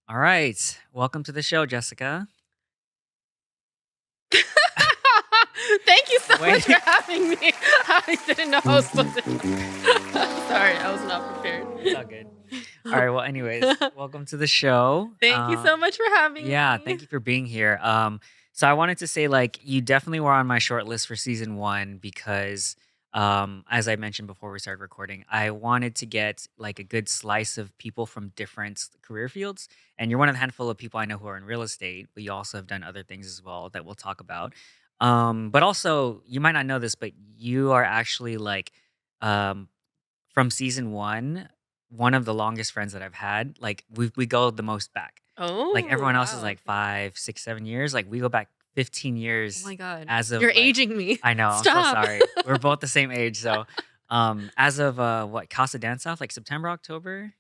All right. Welcome to the show, Jessica. Thank you so much for Wait. having me. I didn't know I was supposed to. Sorry, I was not prepared. It's all good. All right. Well, anyways, welcome to the show. Thank you so much for having Yeah, me. thank you for being here. So I wanted to say, like, you definitely were on my short list for season one because, as I mentioned before we started recording, I wanted to get like a good slice of people from different career fields. And you're one of the handful of people I know who are in real estate, but you also have done other things as well that we'll talk about. But also, you might not know this, but you are actually like, um, from season one of the longest friends that I've had. Like we go the most back. Like Oh, everyone else is wow. like Okay. 5, 6, 7 years. Like we go back 15 Oh years my God. as of You're like aging me. I know, I'm so Stop. sorry. We're both the same age. So as of what Casa Dance Off, like September, October?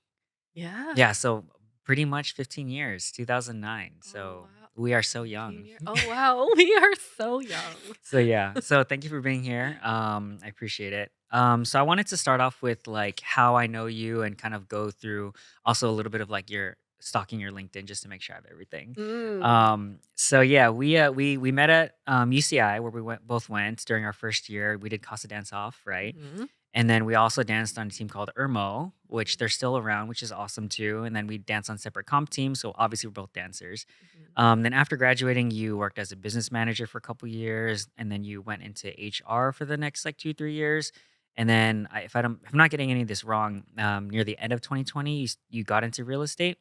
Yeah. Yeah, so pretty much 15 years, 2009. Oh, So wow. we are so 15 young. years. Oh, wow. We are so young. So yeah, so thank you for being here. I appreciate it. So I wanted to start off with like how I know you and kind of go through also a little bit of like your stalking your LinkedIn just to make sure I have everything. Mm. So yeah, we met at UCI where we both went during our first year. We did Casa Dance Off, right? Hmm. And then we also danced on a team called Irmo, which they're still around, which is awesome too. And then we danced on separate comp teams, so obviously we're both dancers. Then after graduating, you worked as a business manager for a couple years, and then you went into HR for the next like 2 3 years. And then, if I'm not getting any of this wrong, near the end of 2020, you got into real estate.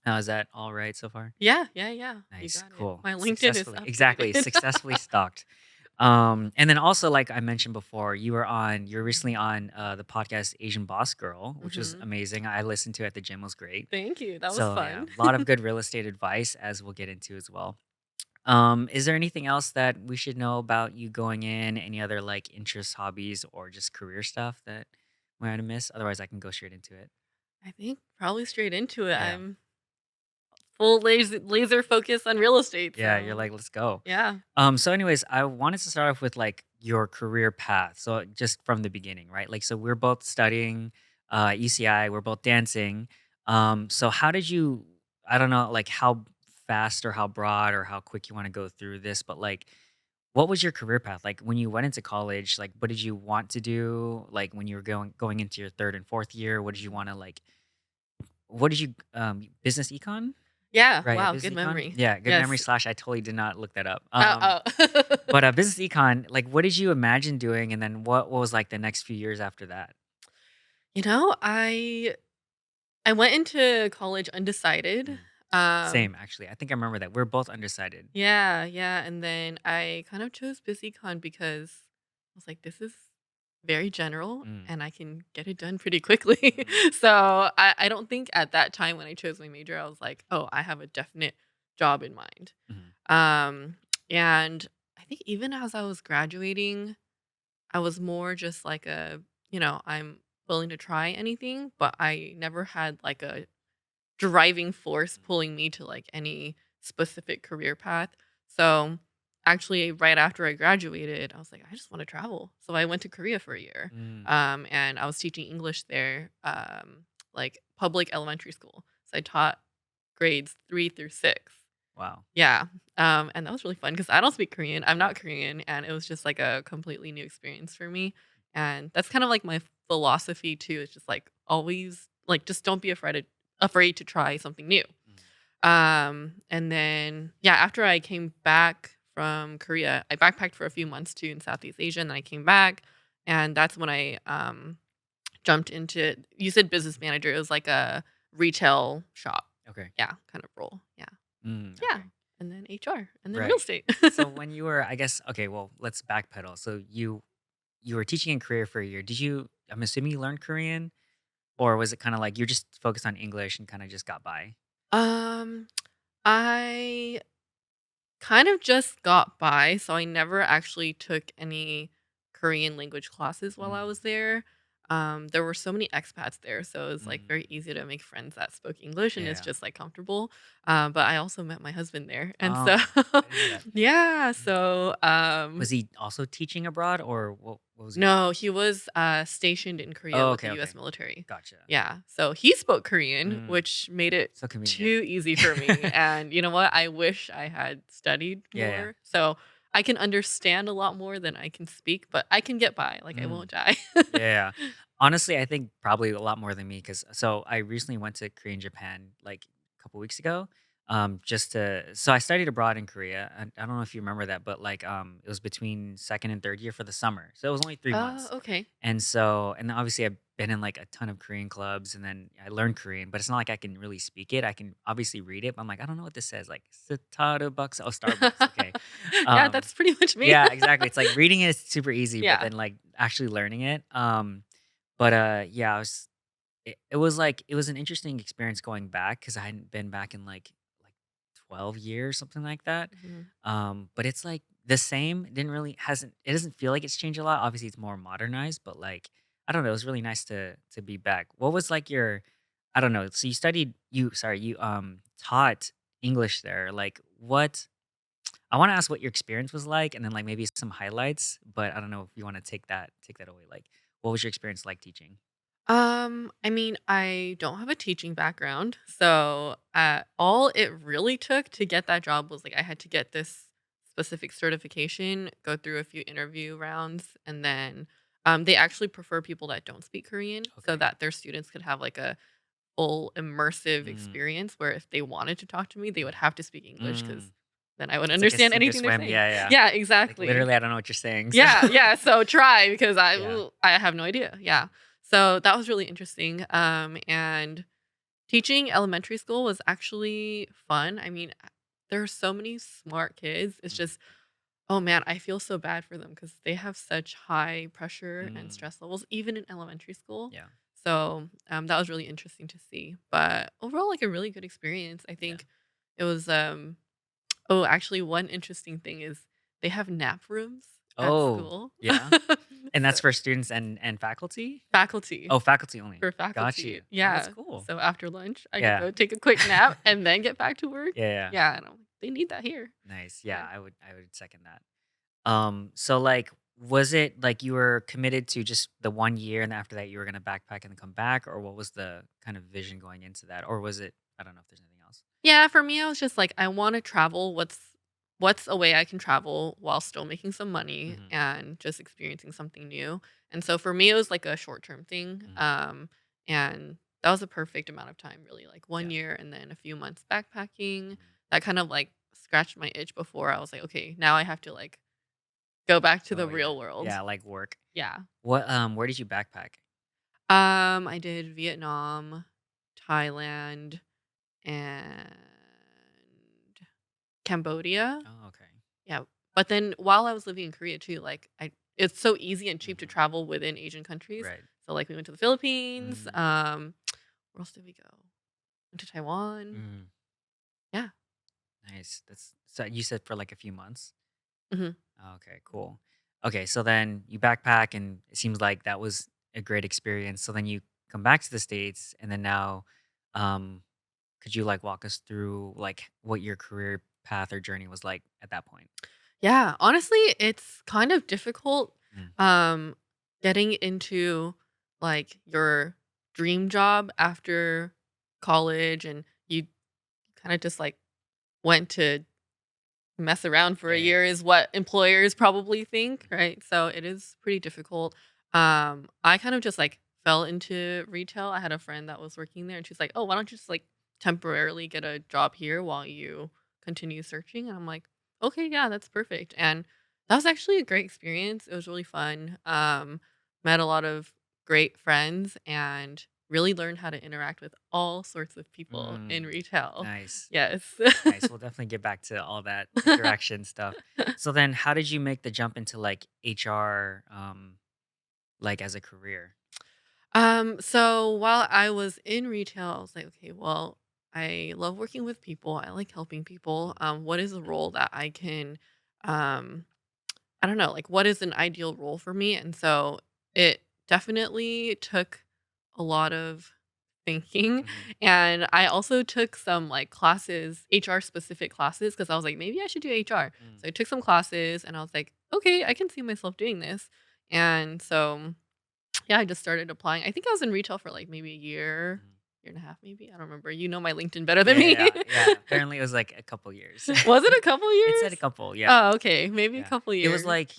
Is that all right so far? Yeah, yeah, yeah. You Nice, got it. cool, My LinkedIn is successfully, exactly, updated. successfully stalked. And then also, like I mentioned before, you're recently on the podcast Asian Boss Girl, which was Hmm. amazing. I listened to it at the gym, it was great. Thank you. That was So yeah, fun. a lot of good real estate advice as we'll get into as well. Is there anything else that we should know about you going in? Any other like interests, hobbies, or just career stuff that we might have missed? Otherwise, I can go straight into it. I think probably straight into it. Yeah. I'm full laser focus on real estate. Yeah, you're So like, let's go. yeah. So anyways, I wanted to start off with like your career path. So just from the beginning, right? Like, so we're both studying UCI, we're both dancing. So how did you, I don't know, like how fast or how broad or how quick you want to go through this, but like, what was your career path? Like when you went into college, like what did you want to do? Like when you were going into your third and fourth year, what did you want to like, what did you, business econ? Yeah. Right, yeah, Wow. business Good econ? memory. Yeah, good memory Yes. slash I totally did not look that up. Oh. But business econ, like what did you imagine doing? And then what was like the next few years after that? you know, I went into college undecided. Mm. Um. Same, actually. I think I remember that. We're both undecided. Yeah. Yeah. And then I kind of chose BusyCon because I was like, this is very general Mm, and I can get it done pretty quickly. mm, So I don't think at that time when I chose my major, I was like, oh, I have a definite job in mind. mm, Um, and I think even as I was graduating, I was more just like I'm willing to try anything, but I never had like a driving force pulling me to like any specific career path. So actually right after I graduated, I was like, I just want to travel. So I went to Korea for a year. mm. And I was teaching English there, like public elementary school. So I taught grades 3 through 6. Wow. Yeah. And that was really fun because I don't speak Korean. I'm not Korean. And it was just like a completely new experience for me. And that's kind of like my philosophy too. It's just like always like just don't be afraid to try something new. Mm, And then yeah, after I came back from Korea, I backpacked for a few months too in Southeast Asia, and then I came back, and that's when I jumped into you said business manager. It was like a retail shop. okay. Yeah, kind of role. Yeah. Yeah. Okay. And then HR and then real Right. estate. So when you were, I guess, okay, well, let's backpedal. So you were teaching in Korea for a year. Did you, I'm assuming you learned Korean? Or was it kind of like you're just focused on English and kind of just got by? um I kind of just got by, so I never actually took any Korean language classes while I Mm, was there. there were so many expats there, so it was, like, Mm. very easy to make friends that spoke English and it's Yeah. just, like, comfortable. But I also met my husband there, and so Oh, I didn't know that. yeah, Mm. so, Was he also teaching abroad or what was he doing? no, he was, stationed in Korea Oh, with the okay, US okay. military. Gotcha. Yeah, so he spoke Korean, Mm. which made it So convenient. too easy for me, and you know what? I wish I had studied Yeah, yeah. more, so I can understand a lot more than I can speak, but I can get by, like, I Mm. won't die. Yeah. Honestly, I think probably a lot more than me because so I recently went to Korea and Japan like a couple weeks ago. Just to so I studied abroad in Korea. I don't know if you remember that, but like it was between second and third year for the summer. So it was only 3 months. Okay. And then obviously I've been in like a ton of Korean clubs and then I learned Korean, but it's not like I can really speak it. I can obviously read it, but I'm like, I don't know what this says. Like Starbucks. Oh, Starbucks. Okay. Yeah, Um that's pretty much me. yeah, exactly. It's like reading it is super easy, but Yeah. then like actually learning it. But yeah, it was like it was an interesting experience going back because I hadn't been back in like 12 years, something like that. Mhm. But it's like the same. It didn't really hasn't it doesn't feel like it's changed a lot. Obviously, it's more modernized, but like I don't know. It was really nice to be back. What was like your I don't know. So you studied you sorry you taught English there. Like what I wanna ask what your experience was like and then, like, maybe some highlights, but I don't know if you wanna take that away, like, what was your experience like teaching? I mean, I don't have a teaching background, so, all it really took to get that job was, like, I had to get this specific certification, go through a few interview rounds, and then, they actually prefer people that don't speak Korean so Okay. that their students could have, like, a full immersive Mm, experience where if they wanted to talk to me, they would mm, have to speak English because mm. then I would It's like a understand sink or anything they're swim, saying. yeah, yeah. Yeah, Like, exactly. literally, I don't know what you're saying, so Yeah, yeah, so try because yeah. I have no idea, yeah. So that was really interesting, and teaching elementary school was actually fun. I mean, there are so many smart kids, it's Mm, just oh man, I feel so bad for them because they have such high pressure and mm, stress levels even in elementary school. yeah, So, that was really interesting to see, but overall, like, a really good experience. I yeah. think it was, oh, actually, one interesting thing is they have nap rooms at Oh, school. yeah? And that's So for students and faculty? faculty, Oh, faculty only. for Got faculty, you. Oh, that's yeah. cool. So after lunch, I could Yeah. go take a quick nap and then get back to work. Yeah, yeah. Yeah, and I'm like, "They need that here." Nice, Yeah. yeah, I would second that. So like, was it like you were committed to just the 1 year and after that you were gonna backpack and then come back, or what was the kind of vision going into that? Or was it I don't know if there's anything else. Yeah, for me, I was just like, I wanna travel. What's a way I can travel while still making some money Hmm. and just experiencing something new? And so for me, it was like a short-term thing, Hmm. and that was a perfect amount of time, really, like 1 Yeah. year and then a few months backpacking. Hmm. That kind of, like, scratched my itch before I was like, "Okay, now I have to, like, go back to the Oh yeah. real world." Yeah, like work. Yeah. Where did you backpack? I did Vietnam, Thailand, and Cambodia. Oh, okay. Yeah, but then while I was living in Korea too, like, I it's so easy and cheap to Hmm. travel within Asian countries. Right. So, like, we went to the Philippines, Mm, where else did we go? Went to Taiwan. mm, Yeah. nice. That's so you said for like a few months. Mhm. Oh, okay, cool. Okay, so then you backpack, and it seems like that was a great experience. So then you come back to the States, and then now, um, could you like walk us through like what your career path or journey was like at that point? Yeah, honestly, it's kind of difficult, Mm, um, getting into, like, your dream job after college and you kinda just, like, went to mess around for yeah, a yeah. year is what employers probably think, Mhm, right? So it is pretty difficult. I kind of just like fell into retail. I had a friend that was working there and she's like, "Oh, why don't you just like temporarily get a job here while you continue searching?" And I'm like, "Okay, yeah, that's perfect." And that was actually a great experience. It was really fun. Met a lot of great friends and really learned how to interact with all sorts of people in mm, retail. nice. Yes. Nice. We'll definitely get back to all that interaction stuff. So then how did you make the jump into like HR like as a career? So while I was in retail, I was like, okay, well, I love working with people. I like helping people. Mm, What is a role that I can, um, I don't know, like what is an ideal role for me? And so it definitely took a lot of thinking, Mhm. and I also took some, like, classes, HR specific classes, because I was like, "Maybe I should do HR." Mm. So I took some classes, and I was like, "Okay, I can see myself doing this." And so, yeah, I just started applying. I think I was in retail for, like, maybe a year, Mhm. year and a half maybe, I don't remember. You know my LinkedIn better than Yeah, me. yeah, yeah. Apparently, it was like a couple years. Was it a couple It said a years? couple. Yeah, Oh, okay, maybe a yeah. couple It was years.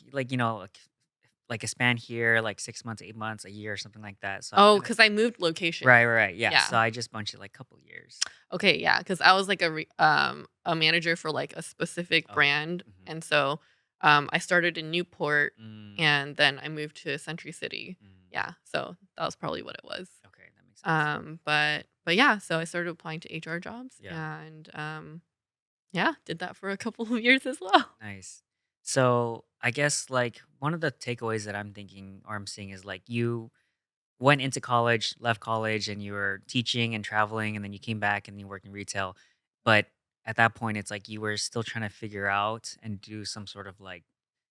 like a span here, like 6 months, 8 months, a year, something like that. So I Oh, kind of because I moved locations. right. Yeah. Yeah. So I just bunched it like couple years. Okay, yeah, because I was like a manager for like a specific Okay. brand, Hmm. and so I started in Newport, Mm, and then I moved to Century City. mm. Yeah, so that was probably what it was. Okay, that makes sense. But yeah, so I started applying to HR jobs, Yeah. and yeah, did that for a couple of years as well. Nice. So I guess like one of the takeaways that I'm thinking or I'm seeing is like you went into college, left college, and you were teaching and traveling, and then you came back and you worked in retail. But at that point, it's like you were still trying to figure out and do some sort of like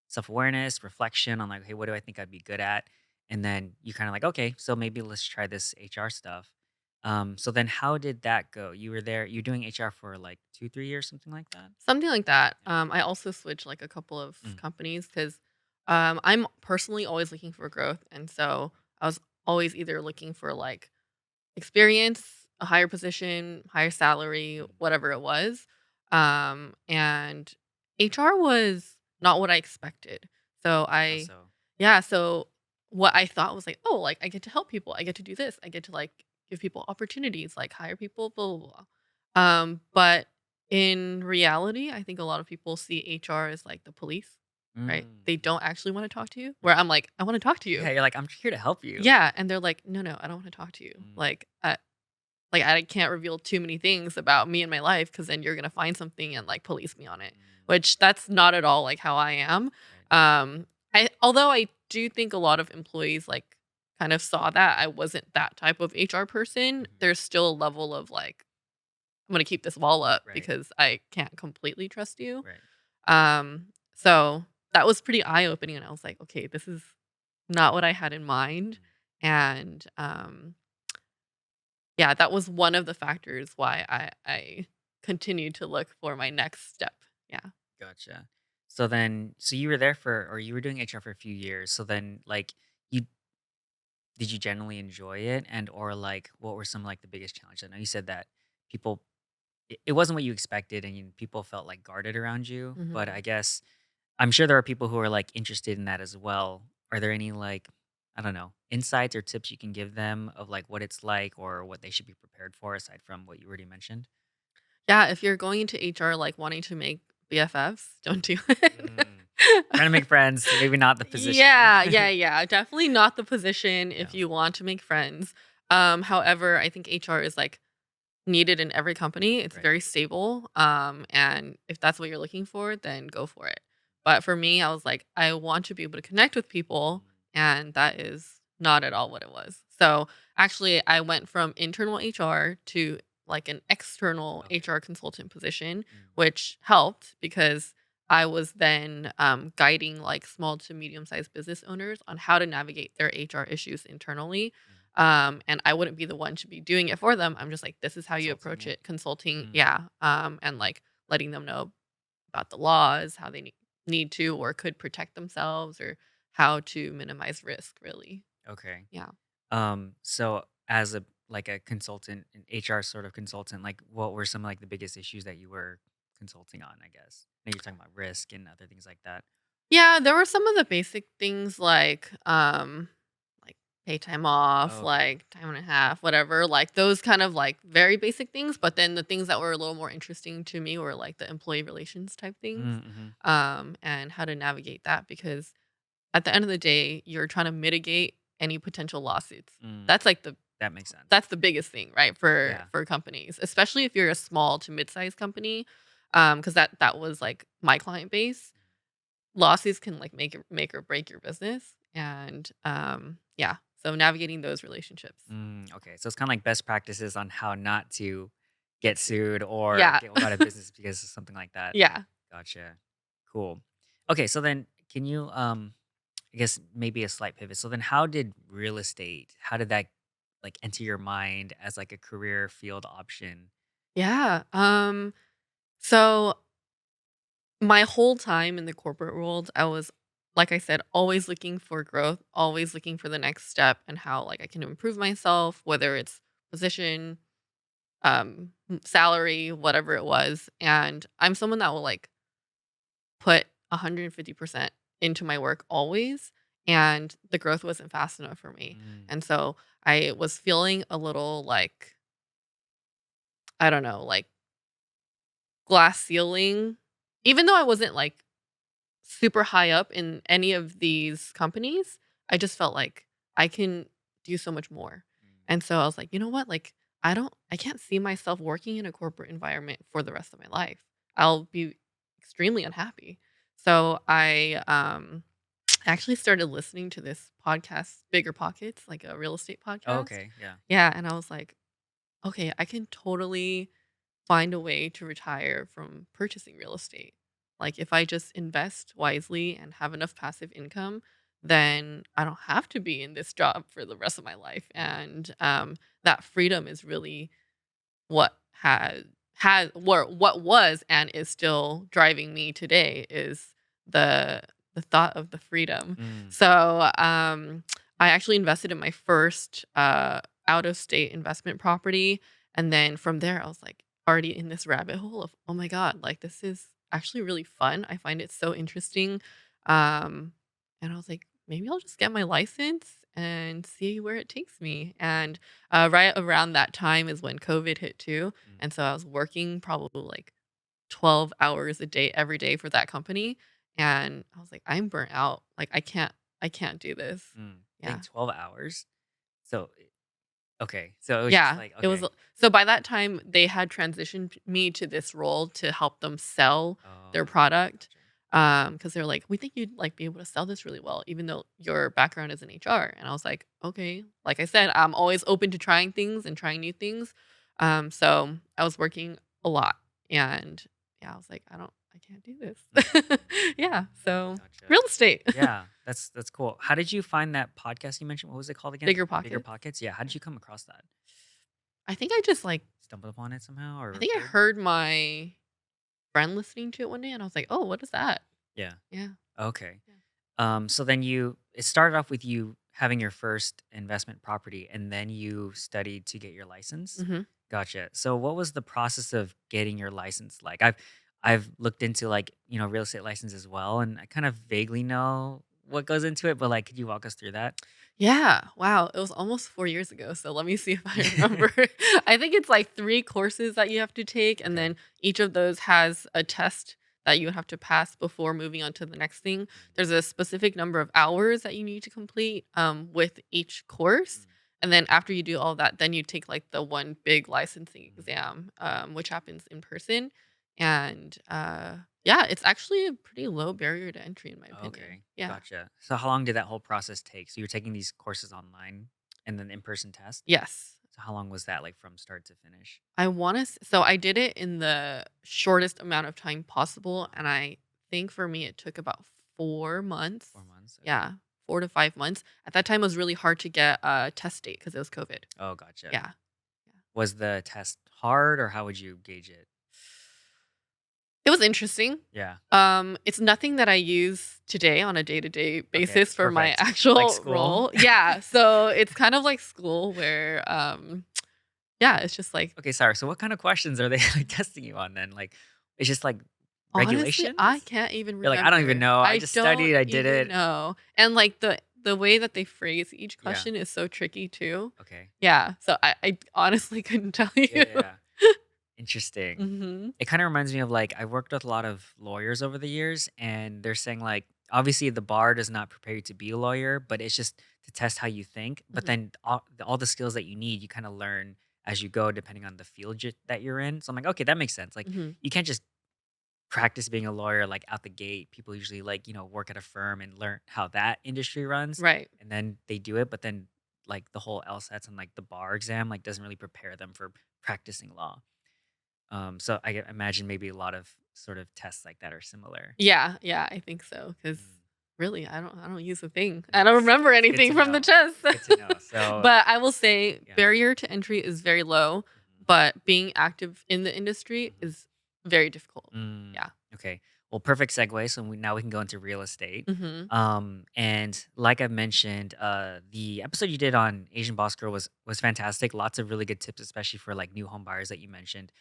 self awareness, reflection on like, hey, what do I think I'd be good at? And then you kind of like, okay, so maybe let's try this HR stuff. So then how did that go? You were there, you're doing HR for like 2, 3 years, something like that? Something like that. Yeah. I also switched like a couple of Mm, companies because I'm personally always looking for growth, and so I was always either looking for like experience, a higher position, higher salary, mm. whatever it was. And HR was not what I expected. So How I, so? yeah, so what I thought was like, oh, like I get to help people, I get to do this, I get to like give people opportunities, like hire people, blah blah blah. But in reality, I think a lot of people see HR as like the police, right? Mm, They mhm. don't actually want to talk to you. Where I'm like, I want to talk to you. Yeah, you're like, I'm here to help you. Yeah, and they're like, "No, no, I don't wanna talk to you." Mm, Like, I can't reveal too many things about me and my life because then you're gonna find something and, like, police me on it, mm, which that's not at all, like, how I am. right. Although I do think a lot of employees, like, kind of saw that I wasn't that type of HR person, Mhm. there's still a level of, like, "I'm gonna keep this wall up Right, because I can't completely trust you." right. So that was pretty eye-opening, and I was like, "Okay, this is not what I had in mind." Mm, And, yeah, that was one of the factors why I continued to look for my next step. Yeah. gotcha. So then, so you were there for, or you were doing HR for a few years. So then, like, you did you generally enjoy it, and or like, what were some like the biggest challenges? I know you said that people, it wasn't what you expected, and people felt like guarded around you. But I Mhm. guess I'm sure there are people who are like interested in that as well. Are there any like, I don't know, insights or tips you can give them of like what it's like or what they should be prepared for aside from what you already mentioned? Yeah, if you're going into HR, like, wanting to make BFFs, don't do it. Mm. Trying to make friends, maybe not the position. Yeah, definitely not the position Yeah, if you want to make friends. However, I think HR is, like, needed in every company. It's right. very stable, and if that's what you're looking for, then go for it. But for me, I was like, I want to be able to connect with people, Mm, and that is not at all what it was. So actually, I went from internal HR to like an external okay. HR consultant position, Mm, which helped because I was then guiding like small to medium sized business owners on how to navigate their HR issues internally, mm. and I wouldn't be the one to be doing it for them. I'm just like, this is how you Consulting approach it. it, consulting, Mm, yeah, and like letting them know about the laws, how they need to or could protect themselves, or how to minimize risk. Really, okay. yeah. So as a like a consultant, an HR sort of consultant, like what were some like the biggest issues that you were consulting on, I guess? I know you're talking about risk and other things like that. Yeah, there were some of the basic things like pay time off, Oh, okay. like time and a half, whatever, like those kind of like very basic things, but then the things that were a little more interesting to me were like the employee relations type things, Mm-hmm. and how to navigate that because at the end of the day, you're trying to mitigate any potential lawsuits. Mm, That's like the that makes sense. that's the biggest thing, right, for Yeah. companies, especially if you're a small to mid-sized company, because that was like my client base. Lawsuits can, like, make or break your business, and, yeah, so navigating those relationships. Okay. So it's kind of like best practices on how not to get sued or Yeah. get go out of business because of something like that. Yeah. Gotcha. Cool. Okay. So then can you I guess maybe a slight pivot. So then how did real estate, how did that like enter your mind as like a career field option? Yeah. So my whole time in the corporate world, I was, like I said, always looking for growth, always looking for the next step and how like I can improve myself, whether it's position, salary, whatever it was. And I'm someone that will like put 150% into my work always. And the growth wasn't fast enough for me. Mm, And so I was feeling a little like, I don't know, like glass ceiling, even though I wasn't like super high up in any of these companies, I just felt like I can do so much more. mm, And so I was like, you know what? Like, I can't see myself working in a corporate environment for the rest of my life. I'll be extremely unhappy. So I actually started listening to this podcast, Bigger Pockets, like a real estate oh, podcast. okay. Yeah. Yeah. And I was like, okay, I can totally find a way to retire from purchasing real estate. Like if I just invest wisely and have enough passive income, then I don't have to be in this job for the rest of my life. Mm, And that freedom is really what what was and is still driving me today is the the thought of the freedom. mm, So I actually invested in my first out of state investment property, and then from there I was like already in this rabbit hole of oh my god, like this is actually really fun. I find it so interesting, and I was like maybe I'll just get my license and see where it takes me. And right around that time is when COVID hit too, mm, and so I was working probably like 12 hours a day every day for that company, and I was like, "I'm burnt out. Like, I can't do this." mm. Dang, Yeah. 12 hours? So, okay. So it was just Yeah, like, it was okay. so by that time, they had transitioned me to this role to help them sell their Oh, product, gotcha. because 'cause they're like, "We think you'd, like, be able to sell this really well, even though your background is in HR." And I was like, "Okay." Like I said, I'm always open to trying things and trying new things. So I was working a lot, and, yeah, I was like, I can't do this." Mm, Yeah, so gotcha. real estate. Yeah, that's cool. How did you find that podcast you mentioned? What was it called again? Bigger Bigger pockets. Pockets? Yeah, how did you come across that? I think I just, like Stumbled upon it somehow or I think I referred? heard my friend listening to it one day, and I was like, "Oh, what is that?" Yeah. Yeah. Okay. Yeah. So then it started off with you having your first investment property and then you studied to get your license. Mhm. Gotcha. So what was the process of getting your license like? I've looked into like, real estate license as well and I kind of vaguely know what goes into it, but like could you walk us through that? Yeah. Wow, it was almost 4 years ago, so let me see if I remember. I think it's, like, 3 courses that you have to take, and Okay. then each of those has a test that you have to pass before moving on to the next thing. Mm, There's a specific number of hours that you need to complete, with each course, mm, and then after you do all that, then you take, like, the one big licensing mm. exam, which happens in person, and, yeah, it's actually a pretty low barrier to entry in my opinion. Okay. Yeah. Gotcha. So how long did that whole process take? So you're taking these courses online and then in-person test? Yes. So how long was that like from start to finish? I wanna so I did it in the shortest amount of time possible, and I think for me it took about 4 months. 4 months. Okay. Yeah, 4 to 5 months. At that time, it was really hard to get a test date because it was COVID. Oh, gotcha. Yeah, yeah. Was the test hard or how would you gauge it? It was interesting. Yeah. It's nothing that I use today on a day-to-day Okay. basis for my Perfect. Like actual school? role. Yeah, so it's kind of like school where, yeah, it's just like Okay, sorry. So what kind of questions are they like testing you on then? Like it's just like honestly, I regulations? can't even You're like, I don't even remember. know. I I just don't studied, I did even it. know. And, like, the way that they phrase each Yeah. question is so tricky too. Okay. Yeah, so I honestly couldn't tell Yeah, you. yeah, yeah. Interesting. Mhm. It kind of reminds me of like I worked with a lot of lawyers over the years and they're saying like obviously the bar does not prepare you to be a lawyer, but it's just to test how you think. But Mhm. then all the skills that you need, you kind of learn as you go depending on the field that you're in. So I'm like, okay, that makes sense. Like Mhm. you can't just practice being a lawyer like out the gate. People usually like, work at a firm and learn how that industry runs Right. and then they do it, but then like the whole LSATs and like the bar exam like doesn't really prepare them for practicing law. So imagine maybe a lot of sort of tests like that are similar. Yeah, yeah, I think so. Because Mm. Really, I don't use a thing. I don't Nice. remember It's good anything to from the know. test. It's good to know. So, But I will say yeah. barrier to entry is very low, Mhm, but being active in the industry mhm. is very difficult. Mm, Yeah. okay. Well, perfect segue. So now we can go into real estate. Mhm. And like I mentioned, the episode you did on Asian Boss Girl was fantastic. Lots of really good tips, especially for like new home buyers that you mentioned.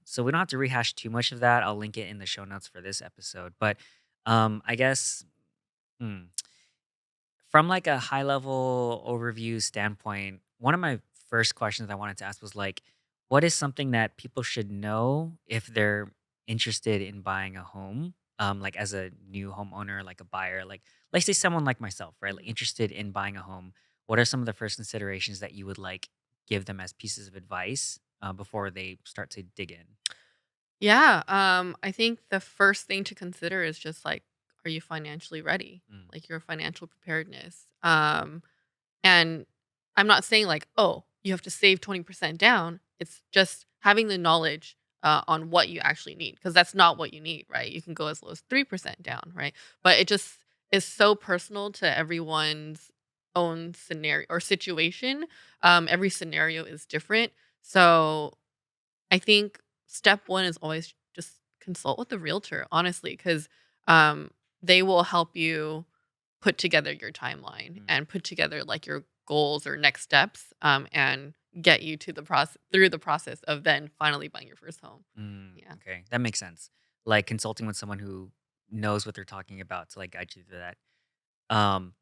So we don't have to rehash too much of that. I'll link it in the show notes for this episode. But I guess hmm, from like a high level overview standpoint, one of my first questions I wanted to ask was like, what is something that people should know if they're interested in buying a home? Like as a new homeowner, like a buyer, like let's say someone like myself, right? Like Mhm. interested in buying a home. What are some of the first considerations that you would like give them as pieces of advice before they start to dig in? Yeah, I think the first thing to consider is just like, are you financially ready? Mm, Like your financial preparedness. And I'm not saying like, oh, you have to save 20% down. It's just having the knowledge on what you actually need, because that's not what you need, right? You can go as low as 3% down, right? But it just is so personal to everyone's own scenario or situation. Every scenario is different. So I think step one is always just consult with the realtor, honestly, because um, they will help you put together your timeline mm, and put together like your goals or next steps, and get you to the process through the process of then finally buying your first home. Yeah. okay, that makes sense. Like consulting with someone who knows what they're talking about to like guide you through that. Un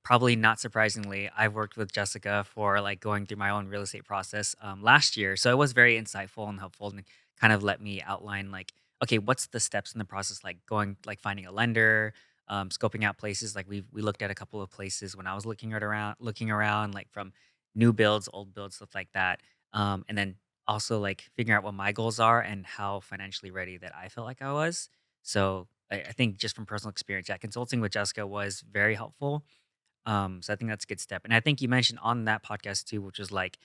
Probably not surprisingly, I've worked with Jessica for, like, going through my own real estate process, last year, so it was very insightful and helpful and kind of let me outline, like, okay, what's the steps in the process, like, finding a lender, scoping out places, like, we looked at a couple of places when I was looking around, like, from new builds, old builds, stuff like that, and then also, like, figuring out what my goals are and how financially ready that I felt like I was. So I think just from personal experience, yeah, consulting with Jessica was very helpful. So I think that's a good step. And I think you mentioned on that podcast too, which was like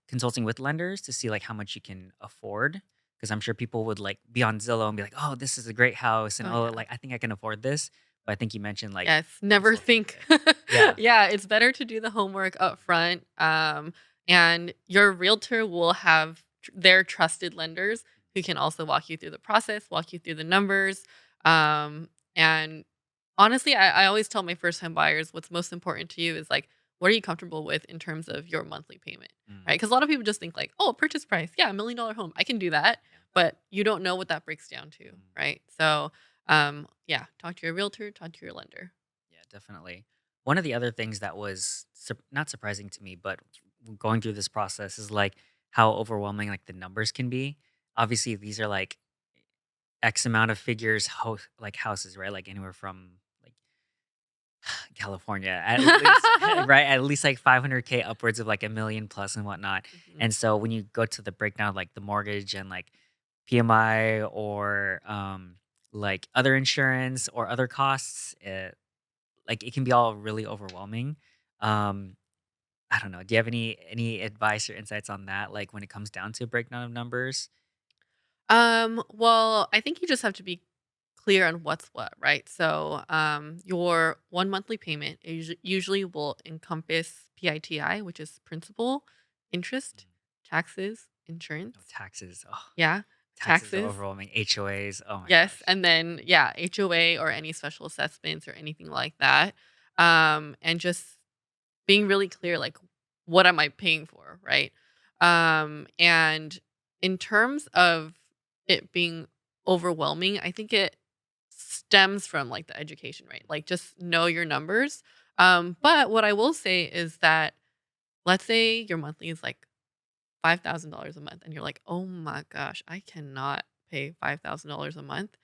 consulting with lenders to see like how much you can afford. Because I'm sure people would like be on Zillow and be like, oh, this is a great house, and Oh oh, yeah. like I think I can afford this. But I think you mentioned like Yes. Never consulting with think. it. Yeah. Yeah, it's better to do the homework up front. And your realtor will have their trusted lenders who can also walk you through the process, walk you through the numbers. And honestly, I always tell my first time buyers what's most important to you is like, what are you comfortable with in terms of your monthly payment? Mm, Right. Because a lot of people just think like, oh, purchase price. Yeah, $1 million home. I can do that. yeah. But you don't know what that breaks down to. Mm. Right. So, yeah, talk to your realtor, talk to your lender. Yeah, definitely. One of the other things that was not surprising to me, but going through this process is like how overwhelming like the numbers can be. Obviously, these are like X amount of figures, like houses, right? Like anywhere from like California, at least, right? At least like 500K upwards of like a million plus and whatnot. Mhm. And so when you go to the breakdown of like the mortgage and like PMI or like other insurance or other costs, like it can be all really overwhelming. Um, I don't know. Do you have any advice or insights on that? Like when it comes down to a breakdown of numbers? Well, I think you just have to be clear on what's what, right? So, your one monthly payment usually will encompass PITI, which is principal, interest, Mm. taxes, Oh, insurance. taxes. Oh, Yeah, taxes are taxes. overwhelming. HOAs. Oh my Yes, gosh. and then yeah, HOA or any special assessments or anything like that. And just being really clear, like, what am I paying for, right? And in terms of it being overwhelming, I think it stems from like the education, right? Like, just know your numbers. But what I will say is that let's say your monthly is like $5,000 a month, and you're like, oh my gosh, I cannot pay $5,000 a month.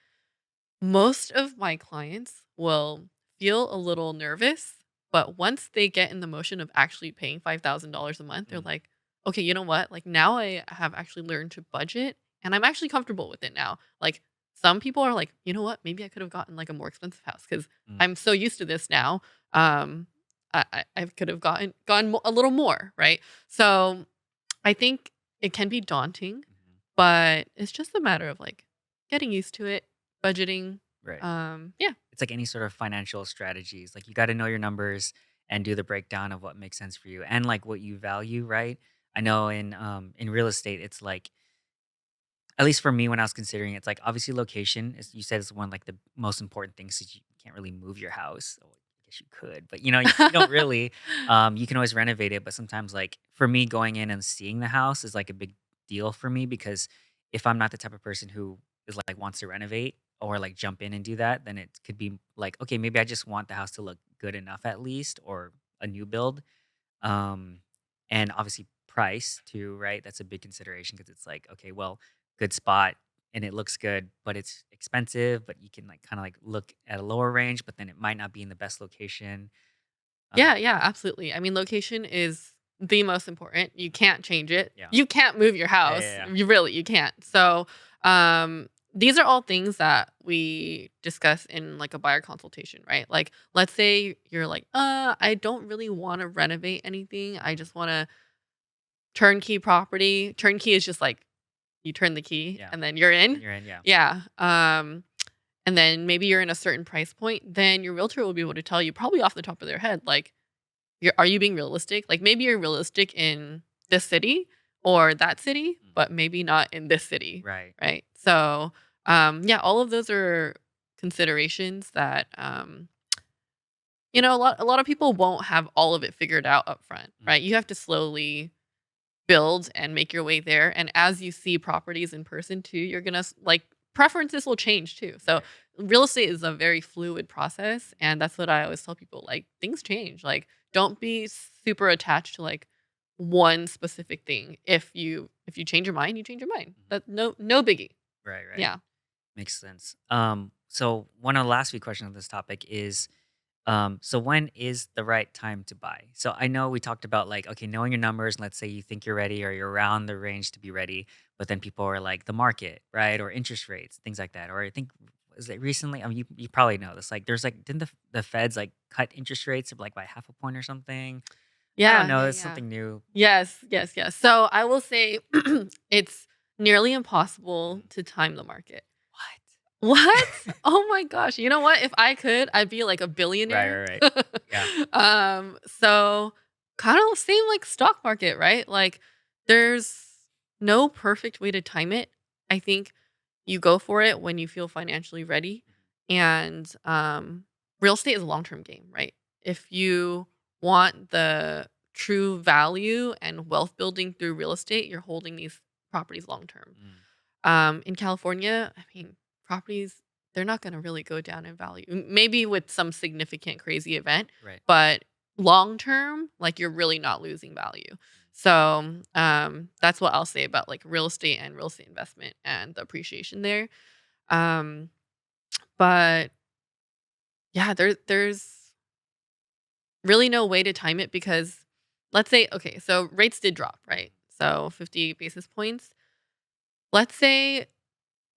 Most of my clients will feel a little nervous, but once they get in the motion of actually paying $5,000 a month, they're Mm, like, okay, you know what? Like now I have actually learned to budget and I'm actually comfortable with it now. Like some people are like, you know what? Maybe I could have gotten like a more expensive house because mm, I'm so used to this now. Um, I could have gone a little more, right? So I think it can be daunting, mhm. but it's just a matter of like getting used to it, budgeting, Right. Yeah. It's like any sort of financial strategies. Like you got to know your numbers and do the breakdown of what makes sense for you and like what you value, right? I know in real estate it's like at least for me when I was considering it, it's like obviously location is you said is one like the most important things since you can't really move your house. Or I guess you could, but you don't really. You can always renovate it, but sometimes like for me going in and seeing the house is like a big deal for me because if I'm not the type of person who is like wants to renovate or like jump in and do that, then it could be like, okay, maybe I just want the house to look good enough at least or a new build. Um, and obviously price too, right? That's a big consideration because it's like, okay, well, good spot and it looks good, but it's expensive, but you can like kind of like look at a lower range, but then it might not be in the best location. Yeah, Um, yeah, absolutely. I mean, location is the most important. You can't change it. yeah. You can't move your Yeah, yeah, house. yeah. You can't. So, these are all things that we discuss in like a buyer consultation, right? Like, let's say you're like, I don't really want to renovate anything. I just want to turnkey property. Turnkey is just like you turn the key Yeah. and then you're in. And you're in, yeah. Yeah. And then maybe you're in a certain price point, then your realtor will be able to tell you probably off the top of their head, like, are you being realistic? Like maybe you're realistic in this city or that city, Mm, but maybe not in this city, right. right? So, yeah, all of those are considerations that a lot of people won't have all of it figured out up front, Mm, right? You have to slowly build and make your way there. And as you see properties in person too, you're gonna like preferences will change too. So right. real estate is a very fluid process, and that's what I always tell people. Like things change. Like don't be super attached to like one specific thing. If you change your mind, you change your mind. Mhm. That no biggie. Right, right. Yeah. Makes sense. So one of the last few questions on this topic is so when is the right time to buy? So I know we talked about like, okay, knowing your numbers, let's say you think you're ready or you're around the range to be ready, but then people are like the market, right? Or interest rates, things like that. Or I think was it recently? I mean, you probably know this. Like there's like didn't the feds like cut interest rates of like by half a point or something? I don't Yeah. know. Yeah. It's Yeah. something new. Yes. Yes. Yes. So I will say it's nearly impossible Mhm. to time the market. What? What? Oh my gosh. You know what? If I could, I'd be like a Right, billionaire. right, right. Yeah. So kind of same like stock market, right? Like there's no perfect way to time it. I think you go for it when you feel financially ready. And real estate is a long-term game, right? If you want the true value and wealth building through real estate, you're holding these properties long term. Mm, In California, I mean, properties, they're not gonna really go down in value. Maybe with some significant crazy event, right. but long term, like, you're really not losing value. So, that's what I'll say about, like, real estate and real estate investment and the appreciation there. Um, but yeah, there's really no way to time it because let's say okay, so rates did drop, right? So 50 basis points. Let's say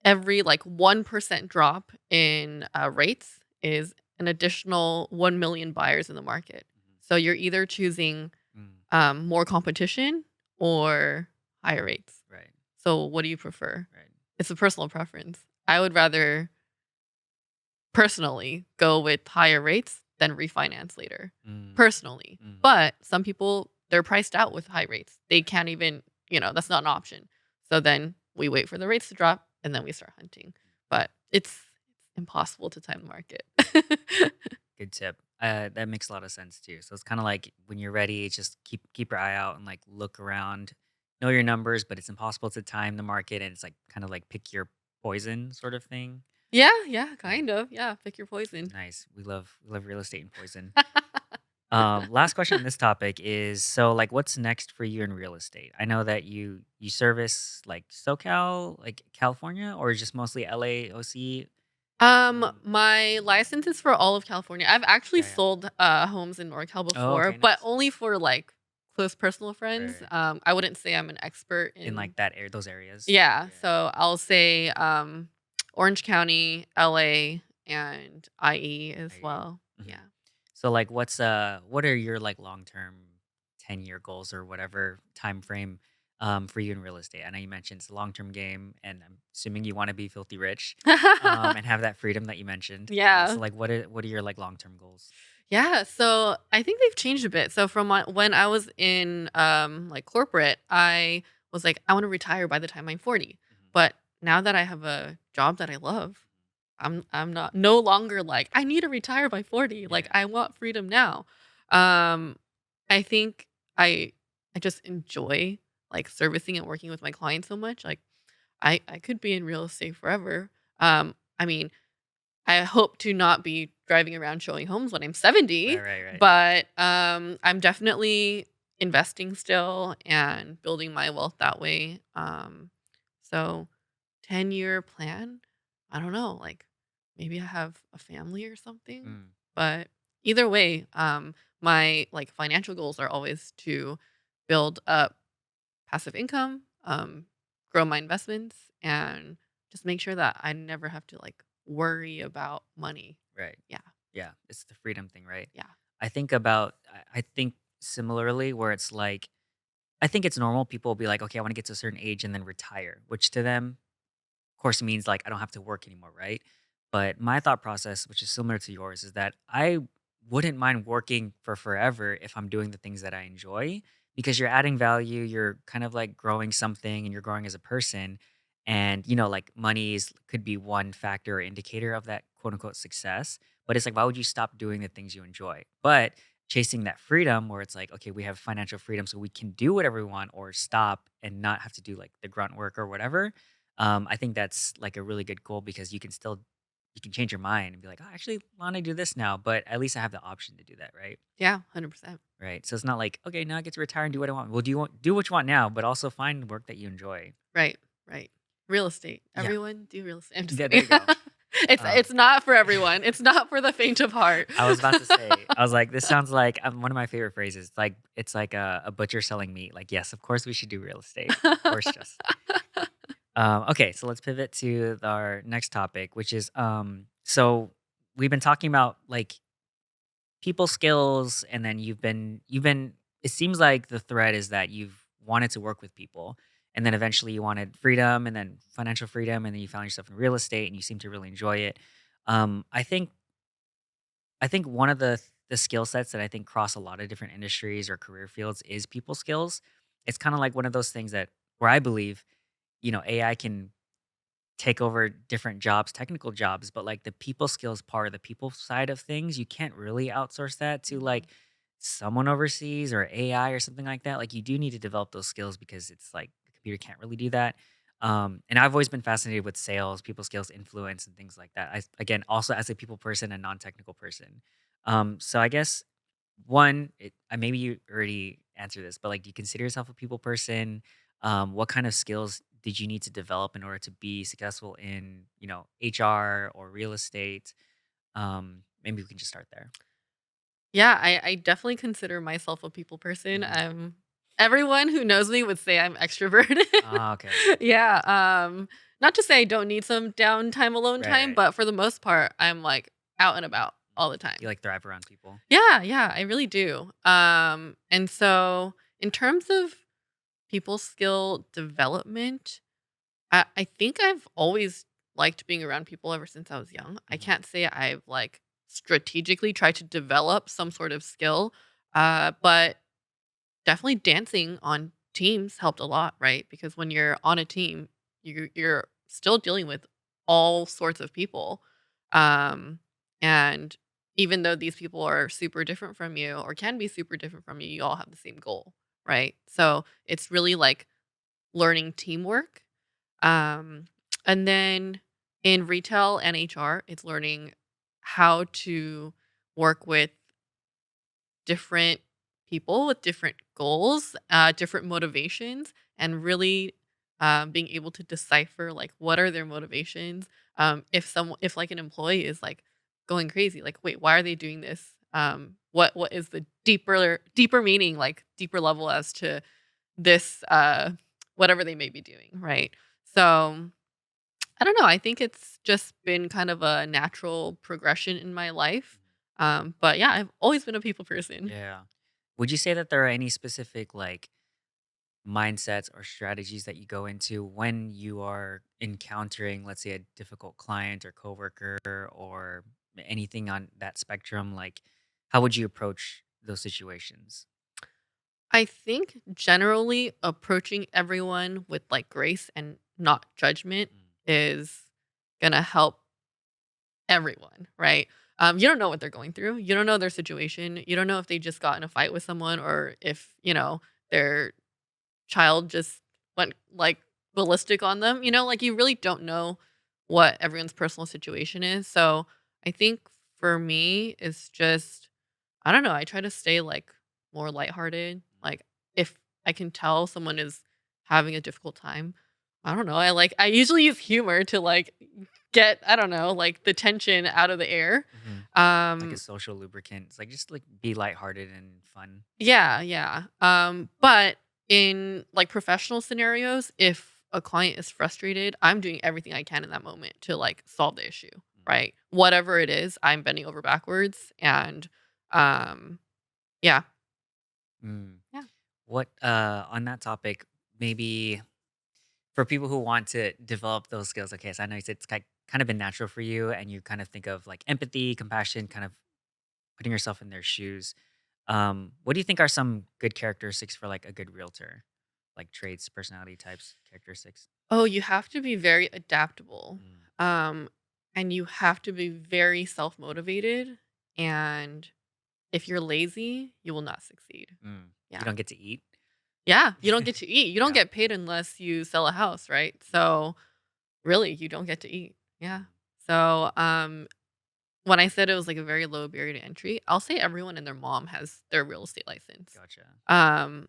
every like 1% drop in rates is an additional 1 million buyers in the market. Mhm. So you're either choosing Mm, more competition or higher rates. right, So what do you prefer? right. It's a personal preference. I would rather personally go with higher rates than refinance later. Mm, Personally. mm, But some people, they're priced out with high rates. They can't even, that's not an option. So then we wait for the rates to drop and then we start hunting. But it's impossible to time the market. good tip. That makes a lot of sense too. So it's kind of like when you're ready, just keep your eye out and like look around, know your numbers, but it's impossible to time the market, and it's like kind of like pick your poison sort of thing. Yeah, yeah, Yeah, kind of. Yeah, pick your poison. nice. We love real estate and poison. Last question on this topic is so like what's next for you in real estate? I know that you service like SoCal, like California, or just mostly LA, OC. My license is for all of California. I've actually Yeah, yeah. sold homes in NorCal Oh, before, okay, but nice. only for like close personal Right, friends. right. I wouldn't say I'm an expert In in like that area, those areas. yeah, Yeah, so I'll say Orange County, LA, and IE as I. well. Mhm. Yeah. So like what are your like long-term 10-year goals or whatever time frame for you in real estate? I know you mentioned it's a long term game, and I'm assuming you want to be filthy rich, and have that freedom that you mentioned. So, Yeah. like, what are your like long term goals? Yeah, so I think they've changed a bit. So from when I was in like corporate, I was like, I want to retire by the time I'm 40. Mhm. But now that I have a job that I love, I'm not no longer like I need to retire by 40. Like Yeah. I want freedom now. Um I think I I just enjoy like servicing and working with my clients so much. Like I could be in real estate forever. I mean, I hope to not be driving around showing homes when I'm Right. 70, Right. Right. but, I'm definitely investing still and building my wealth that way. So 10-year plan, I don't know, like, maybe I have a family or something, Mm, but either way, my, like, financial goals are always to build up passive income, grow my investments, and just make sure that I never have to like worry about money. right. Yeah. Yeah. It's the freedom thing, right? Yeah. I think similarly where it's like I think it's normal. People will be like, okay, I want to get to a certain age and then retire, which to them, of course, means like I don't have to work anymore, right? But my thought process, which is similar to yours, is that I wouldn't mind working for forever if I'm doing the things that I enjoy because you're adding value, you're kind of like growing something and you're growing as a person. And, like money could be one factor or indicator of that quote unquote success. But it's like, why would you stop doing the things you enjoy? But chasing that freedom where it's like, okay, we have financial freedom so we can do whatever we want or stop and not have to do like the grunt work or whatever. I think that's like a really good goal because you can change your mind and be like, "Oh, I actually want to do this now," but at least I have the option to do that, right? Yeah. 100%. Right. So it's not like, okay, now I get to retire and do what I want. Well, do what you want now, but also find work that you enjoy. Right. Right. Real estate. Yeah. Everyone do real estate. I'm just Yeah, there kidding. you go. Um, It's not for everyone. It's not for the faint of heart. I was about to say, I was like, this sounds like one of my favorite phrases. It's like a butcher selling meat. Like, yes, of course we should do real estate. Of course, just okay, so let's pivot to our next topic, which is so we've been talking about like people skills, and then you've been. It seems like the thread is that you've wanted to work with people, and then eventually you wanted freedom, and then financial freedom, and then you found yourself in real estate, and you seem to really enjoy it. I think one of the skill sets that I think cross a lot of different industries or career fields is people skills. It's kind of like one of those things that where I believe AI can take over different jobs, technical jobs, but like the people skills part, the people side of things, you can't really outsource that to Mhm. like someone overseas or AI or something like that. Like you do need to develop those skills because it's like the computer can't really do that. And I've always been fascinated with sales, people skills, influence, and things like that. Again, also as a people person and non-technical person. So I guess maybe you already answered this, but like, do you consider yourself a people person? What kind of skills did you need to develop in order to be successful in, HR or real estate? Maybe we can just start there. Yeah, I definitely consider myself a people person. Hmm. Everyone who knows me would say I'm extroverted. Ah, okay. Yeah, not to say I don't need some downtime, alone Right, time, right. but for the most part, I'm like out and about all the You time. like thrive around people. Yeah, yeah, I really do. And so in terms of people skill development, I think I've always liked being around people ever since I was young. I Hmm. can't say I've like strategically tried to develop some sort of skill, but definitely dancing on teams helped a lot, right? Because when you're on a team, you're still dealing with all sorts of people. Um, and even though these people are super different from you or can be super different from you, you all have the same goal, right? So it's really like learning teamwork. Um, and then in retail and HR, it's learning how to work with different people with different goals, different motivations, and really being able to decipher like what are their motivations. If like an employee is like going crazy, like wait, why are they doing this? What is the deeper meaning, like deeper level as to this whatever they may be doing, right? So I don't know. I think it's just been kind of a natural progression in my life. But yeah, I've always been a people person. Yeah. Would you say that there are any specific like mindsets or strategies that you go into when you are encountering, let's say, a difficult client or coworker or anything on that spectrum? Like, how would you approach those situations? I think generally approaching everyone with like grace and not judgment Mm, is gonna help everyone, right? You don't know what they're going through. You don't know their situation. You don't know if they just got in a fight with someone or if, their child just went like ballistic on them. Like you really don't know what everyone's personal situation is. So I think for me, it's just, I don't know, I try to stay like more lighthearted. Like if I can tell someone is having a difficult time, I don't know. I usually use humor to like get, I don't know, like the tension out of the air. mhm. Like a Um social lubricant. It's like just like be lighthearted and fun. yeah, yeah. But in like professional scenarios, if a client is frustrated, I'm doing everything I can in that moment to like solve the issue, right? Whatever it is, I'm bending over backwards and um yeah. Mm. Yeah. What on that topic, maybe for people who want to develop those skills, okay, so I know you said it's kind of been natural for you and you kind of think of like empathy, compassion, kind of putting yourself in their shoes. What do you think are some good characteristics for like a good realtor? Like traits, personality types, characteristics? Oh, you have to be very adaptable. Mm, Um and you have to be very self-motivated, and if you're lazy, you will not succeed. mm. You Yeah. don't get to eat? Yeah, you don't get to eat. You don't Yeah. get paid unless you sell a house, right? So, really, you don't get to eat. Yeah. Mm, So, when I said it was like a very low barrier to entry, I'll say everyone and their mom has their real estate license. gotcha. Um,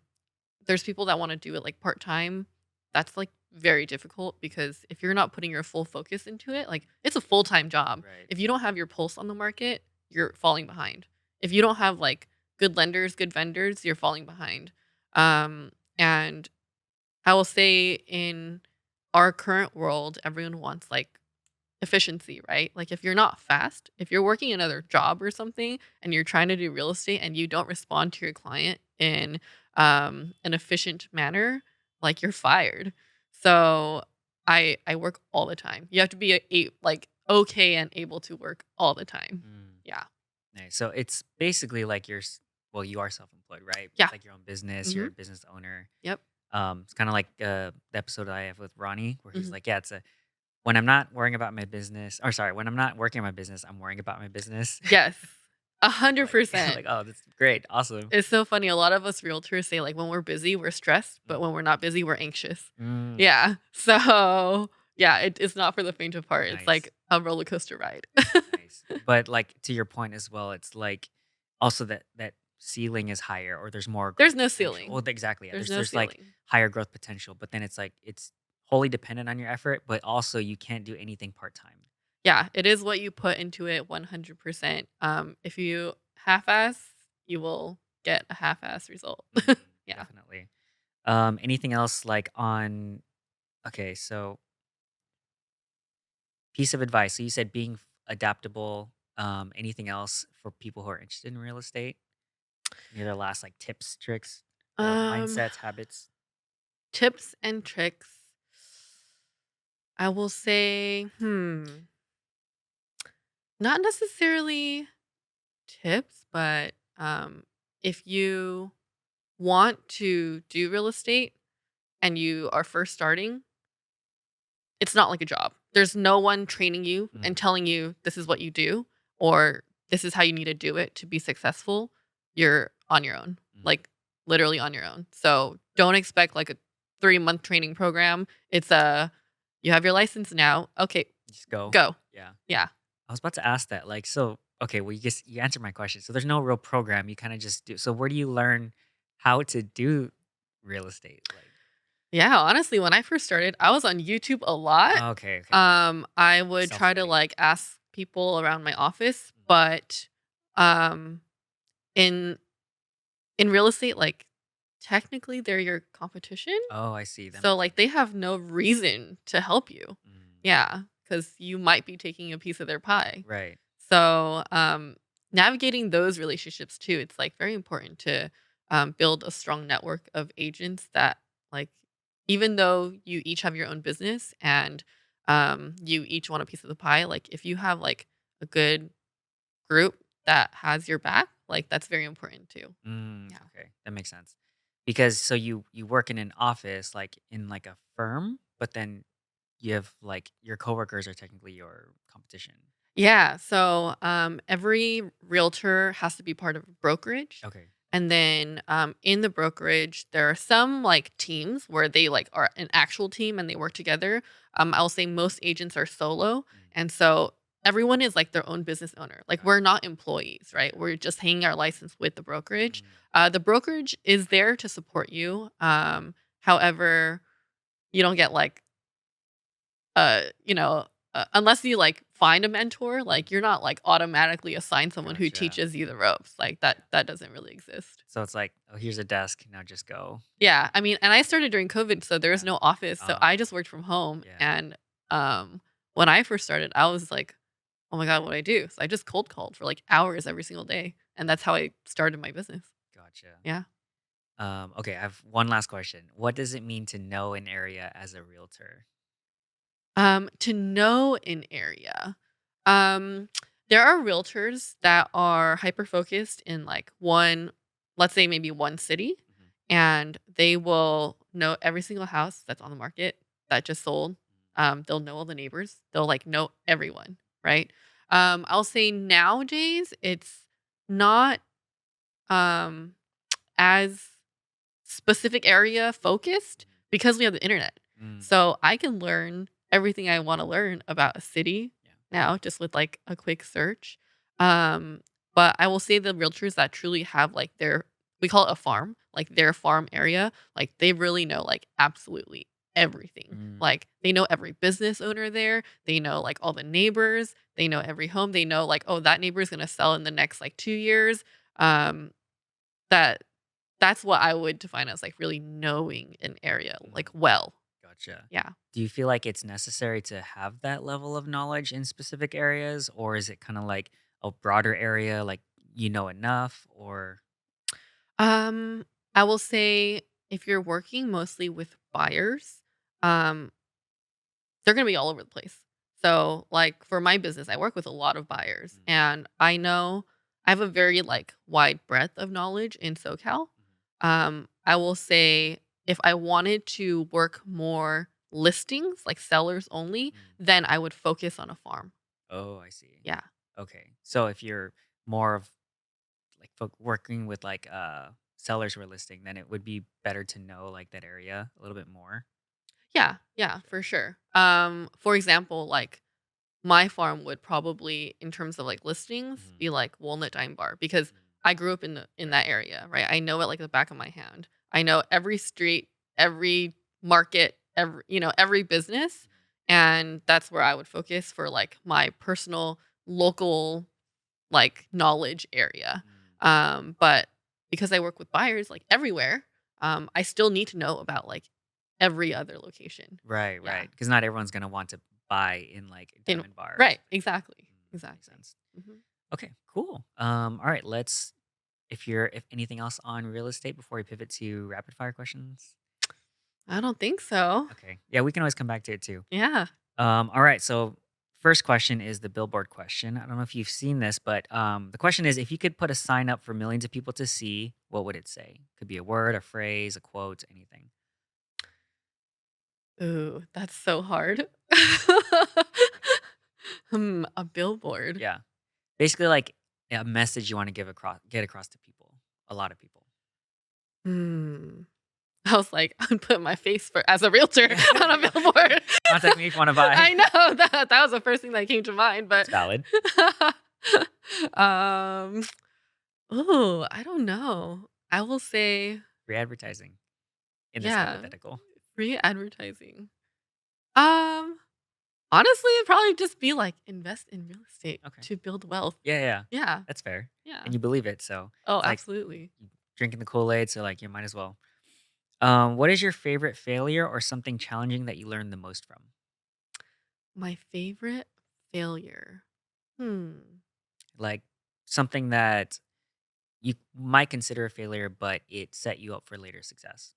there's people that want to do it like part-time. That's like very difficult because if you're not putting your full focus into it, like it's a full-time job. Right. If you don't have your pulse on the market, you're falling behind. If you don't have like good lenders, good vendors, you're falling behind. And I will say in our current world, everyone wants like efficiency, right? Like if you're not fast, if you're working another job or something and you're trying to do real estate and you don't respond to your client in an efficient manner, like you're fired. So I work all the time. You have to be like okay and able to work all the time. Mm, Yeah. nice. So it's basically like well, you are self-employed, right? Yeah. It's like your own business, you're Mhm. a business owner. Yep. It's kind of like the episode I have with Ronnie, where he's Mhm. like, "Yeah, it's a when I'm not worrying about my business, or sorry, when I'm not working on my business, I'm worrying about my business." Yes. like, 100%. like, oh, that's great, awesome. It's so funny. A lot of us realtors say like when we're busy, we're stressed, but Mm, when we're not busy, we're anxious. mm, Yeah. So yeah, it's not for the faint of heart. It's nice, like a roller coaster ride. nice. But like to your point as well, it's like also that ceiling is higher, or there's more There's growth no potential. Well, ceiling. exactly. Yeah. There's no There's like ceiling. higher growth potential, but then it's like it's wholly dependent on your effort, but also you can't do anything part time. Yeah, it is what you put into it 100%. If you half-ass, you will get a half-ass result. Mm, Yeah. definitely. Anything else like on? Okay, so piece of advice. So you said being adaptable. Anything else for people who are interested in real estate? Any other last like tips, tricks, or Um mindsets, habits? Tips and tricks. I will say, not necessarily tips, but if you want to do real estate and you are first starting, it's not like a job. There's no one training you and Mm, telling you this is what you do or this is how you need to do it to be successful. You're on your own, mm. like literally on your own. So don't expect like a 3-month training program. It's you have your license now. Okay, Just go. go. Yeah. Yeah. I was about to ask that. Like, so okay, well, you answered my question. So there's no real program. You kind of just do. So where do you learn how to do real estate? Like, Yeah, honestly, when I first started, I was on YouTube a lot. okay, okay, I would self try to study. like ask people around my office, but um in in real estate, like technically they're your competition. Oh, I see. That So makes like they sense. have no reason to help you. Mm, Yeah, cuz you might be taking a piece of their pie. right. So, navigating those relationships too, it's like very important to build a strong network of agents that Like, even though you each have your own business and you each want a piece of the pie, like if you have like a good group that has your back, like that's very important too. Yeah. Okay, that makes sense. Because so you work in an office, like in like a firm, but then you have like your coworkers are technically your competition. Yeah. So every realtor has to be part of a brokerage. Okay. And then in the brokerage, there are some like teams where they like are an actual team and they work together. I'll say most agents are solo. Mm, And so everyone is like their own business owner. Like got we're it. not employees, right? We're just hanging our license with the brokerage. Mm, The brokerage is there to support you. However, you don't get like you know, unless you like find a mentor, mm, like you're not like automatically assigned someone who gotcha. teaches you the ropes. Like that doesn't really exist. So it's like, oh, here's a desk. Now just go. Yeah, I mean, and I started during COVID, so there was Yeah. no office, so I just worked from home. Yeah. And when I first started, I was like, "Oh my god, what do I do?" So I just cold called for like hours every single day, and that's how I started my business. Gotcha. Yeah. Okay, I have one last question. What does it mean to know an area as a realtor? To know an area. Um, there are realtors that are hyper focused in like one, let's say maybe one city, Mhm. and they will know every single house that's on the market that just sold. They'll know all the neighbors. They'll like know everyone, right? I'll say nowadays it's not um as specific area focused because we have the internet. Mm, So I can learn everything I want to learn about a city yeah. now just with like a quick search. Um, but I will say the realtors that truly have like their, we call it a farm, like their farm area, like they really know like absolutely everything. Mm, Like they know every business owner there. They know like all the neighbors. They know every home. They know like, oh, that neighbor is going to sell in the next like 2 years. Um, that that's what I would define as, like, really knowing an area, mm, like, well. gotcha. Yeah. Do you feel like it's necessary to have that level of knowledge in specific areas, or is it kind of like a broader area, like you know enough, or Um, I will say if you're working mostly with buyers, um, they're gonna be all over the place. So, like, for my business, I work with a lot of buyers, Mm, and I know I have a very, like, wide breadth of knowledge in SoCal. I will say if I wanted to work more listings, like sellers only, mm, mm. then I would focus on a farm. Oh, I see. Yeah. Okay, so if you're more of like working with like sellers who are listing, then it would be better to know like that area a little bit more. Yeah, yeah, Gotcha. for sure. For example, like my farm would probably, in terms of like listings, Hmm. be like Walnut Dime Bar because I grew up in Right. that area, right? I know it like the back of my hand. I know every street, every market, every business, and that's where I would focus for like my personal local like knowledge area. Mm. But because I work with buyers like everywhere, I still need to know about like every other location. Right, Yeah. right. Because not everyone's gonna want to buy in like In diamond bars. right, exactly. Makes Exactly. sense. Mhm. Okay, cool. All right, let's if anything else on real estate before we pivot to rapid fire questions. I don't think so. Okay. Yeah, we can always come back to it too. Yeah. All right, so first question is the billboard question. I don't know if you've seen this, but the question is if you could put a sign up for millions of people to see, what would it say? Could be a word, a phrase, a quote, anything. Ooh, that's so hard. A billboard. Yeah. Basically like a message you want to get across to people. A lot of people. Hmm. I was like, I'm putting my face for as a realtor Yeah. on a billboard. Contact me if you want to buy. I know that was the first thing that came to mind, but It's valid. um, oh, I don't know. I will say, Free advertising in this yeah, hypothetical. free advertising. Um, Honestly, it'd probably just be like invest in real estate Okay. to build wealth. Yeah, yeah. Yeah, That's fair. yeah. And you believe it, so Oh, it's like absolutely. drinking the Kool-Aid, so like you might as well. What is your favorite failure or something challenging that you learned the most from? My favorite failure. Hmm. Like something that you might consider a failure, but it set you up for later success.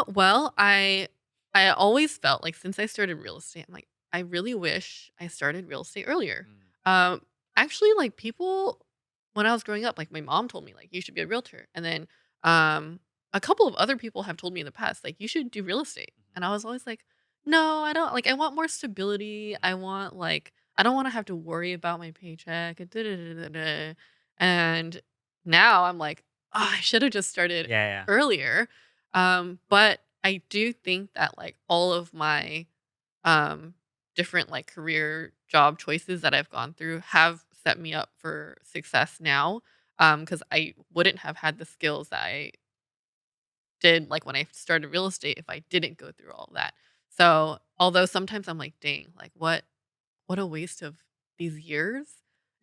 Well, I always felt like since I started real estate, I'm like, I really wish I started real estate earlier. Mm, Um, Actually, like people when I was growing up, like my mom told me like you should be a realtor, and then um, a couple of other people have told me in the past like you should do real estate, mhm, and I was always like, no, I don't. Like I want more stability. mhm. I want like I don't want to have to worry about my paycheck. And da-da-da-da-da. And now I'm like, oh, I should have just started Yeah, yeah. earlier. But I do think that like all of my um different like career job choices that I've gone through have set me up for success now. Because I wouldn't have had the skills that I did like when I started real estate if I didn't go through all of that. So although sometimes I'm like, dang, like what a waste of these years.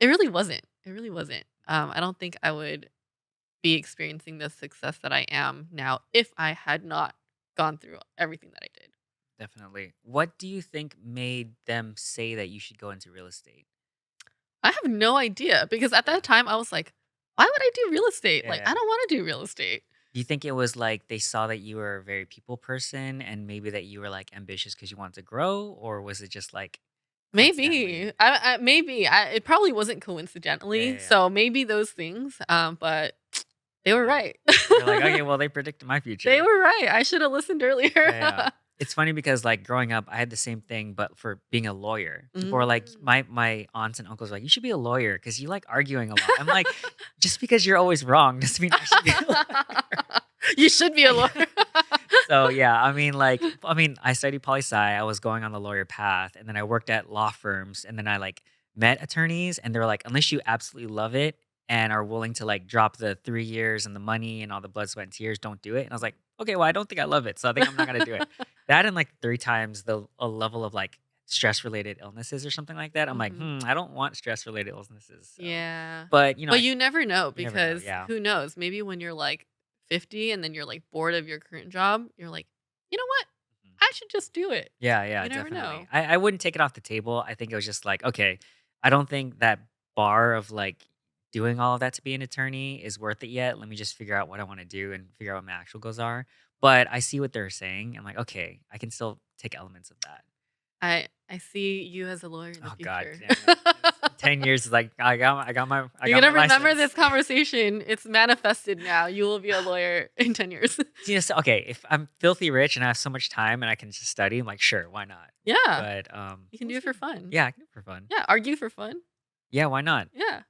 It really wasn't. It really wasn't. I don't think I would be experiencing the success that I am now if I had not gone through everything that I did. Definitely. What do you think made them say that you should go into real estate? I have no idea because at that Yeah. time I was like, why would I do real estate? Yeah, Like, yeah. I don't want to do real estate. Do you think it was like they saw that you were a very people person and maybe that you were like ambitious because you wanted to grow, or was it just like coincidentally? It probably wasn't Yeah, coincidentally. yeah, yeah. So maybe those things. But they were Yeah. right. You're like, okay, well, they predicted my They future. were right. I should have listened earlier. Yeah, yeah. It's funny because like growing up, I had the same thing, but for being a lawyer. People are like, Mm. my aunts and uncles are like, you should be a lawyer because you like arguing a lot. I'm like, just because you're always wrong doesn't mean I should be a You should be a lawyer. lawyer. So yeah, I studied poli sci. I was going on the lawyer path, and then I worked at law firms, and then I like met attorneys, and they were like, unless you absolutely love it and are willing to like drop the 3 years and the money and all the blood, sweat, and tears, don't do it. And I was like, okay, well, I don't think I love it, so I think I'm not gonna do it. That and like 3 times the a level of like stress related illnesses or something like that. I'm like, Mhm. I don't want stress related illnesses. So, Yeah. but But you never know you never know. because Yeah. who knows? Maybe when you're like 50 and then you're like bored of your current job, you're like, you know what? Mhm. I should just do it. Yeah, yeah, You never definitely. know. I wouldn't take it off the table. I think it was just like, okay, I don't think that bar of like doing all of that to be an attorney is worth it yet. Let me just figure out what I want to do and figure out what my actual goals are. But I see what they're saying. I'm like, okay, I can still take elements of that. I see you as a lawyer in the Oh God, future. damn it. It's 10 years is like I You're got my gonna remember license. this conversation. It's manifested now. You will be a lawyer in 10 years. Okay, if I'm filthy rich and I have so much time and I can just study, I'm like, sure, why not? Yeah. But You can we'll do it for see. fun. Yeah, I can do it for fun. Yeah. Argue for fun. Yeah, why not? Yeah.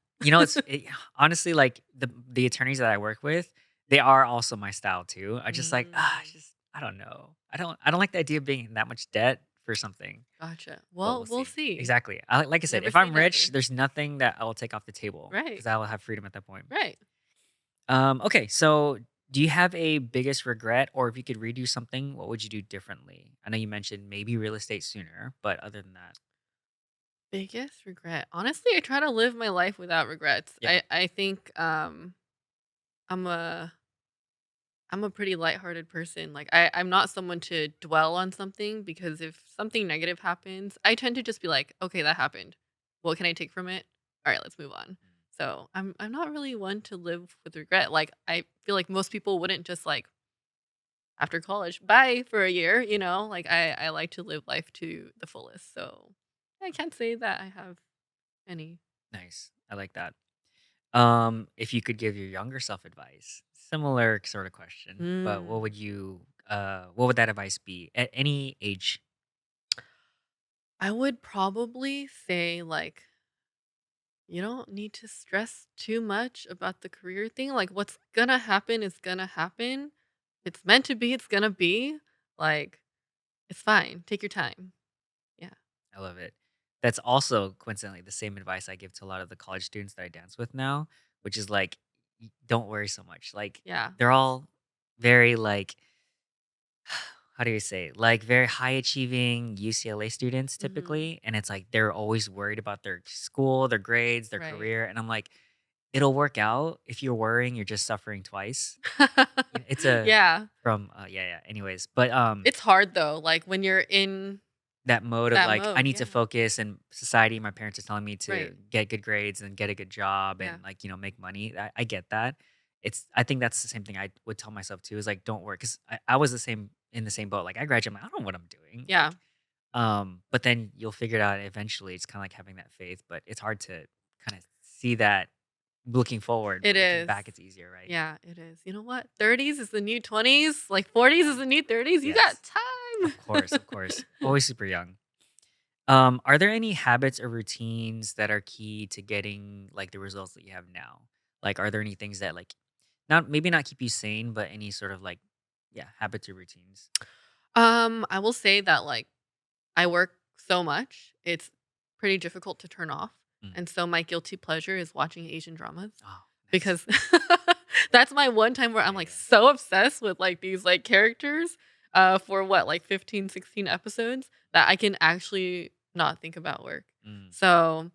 Honestly, like the attorneys that I work with, they are also my style too. I just like Mm, I don't know. I don't like the idea of being in that much debt for something. gotcha. But Well, we'll we'll see. see. Exactly. Like I said, Never if say I'm rich, never. there's nothing that I will take off the table Right. because I will have freedom at that point. Right. Okay, so do you have a biggest regret, or if you could redo something, what would you do differently? I know you mentioned maybe real estate sooner, but other than that, Biggest regret. Honestly, I try to live my life without regrets. yeah. I think I'm a I'm a pretty lighthearted person. Like I'm not someone to dwell on something because if something negative happens, I tend to just be like, okay, that happened. What can I take from it? All right, let's move on. So I'm not really one to live with regret. Like I feel like most people wouldn't just like after college, bye for a year, you know? Like I like to live life to the fullest. So I can't say that I have any. Nice. I like that. If you could give your younger self advice, similar sort of question, but Mm. what would that advice be at any age? I would probably say like you don't need to stress too much about the career thing. Like what's gonna happen is gonna happen. It's meant to be, it's gonna be. Like it's fine. Take your time. Yeah. I love it. That's also coincidentally the same advice I give to a lot of the college students that I dance with now, which is like, don't worry so much. Like, Yeah. they're all very like, how do you say, like very high achieving UCLA students Mhm. typically. And it's like they're always worried about their school, their grades, their Right. career. And I'm like, it'll work out. If you're worrying, you're just suffering twice. It's a Yeah. from yeah, yeah. Anyways, but It's hard though, like when you're in that mode of that like I mode. need to Yeah. focus and society, my parents are telling me to Right. get good grades and get a good job Yeah. and like, make money. I get that. I think that's the same thing I would tell myself too, is like, don't worry, because I was the same in the same boat. Like I graduated, I'm like, I don't know what I'm doing. Yeah, But then you'll figure it out eventually. It's kind of like having that faith, but it's hard to kind of see that looking forward, it but looking is. back, it's easier, right? Yeah, it is. You know what? 30s is the new 20s, like 40s is the new 30s. You got Yes, time. of course, of course. Always super young. Are there any habits or routines that are key to getting like the results that you have now? Like, are there any things that like not maybe not keep you sane, but any sort of like yeah, habits or routines? I will say that like I work so much, it's pretty difficult to turn off. Mm. And so my guilty pleasure is watching Asian dramas Oh, nice. because that's my one time where I'm Yeah, like yeah. so obsessed with like these like characters for what like 15, 16 episodes that I can actually not think about work. Mm. So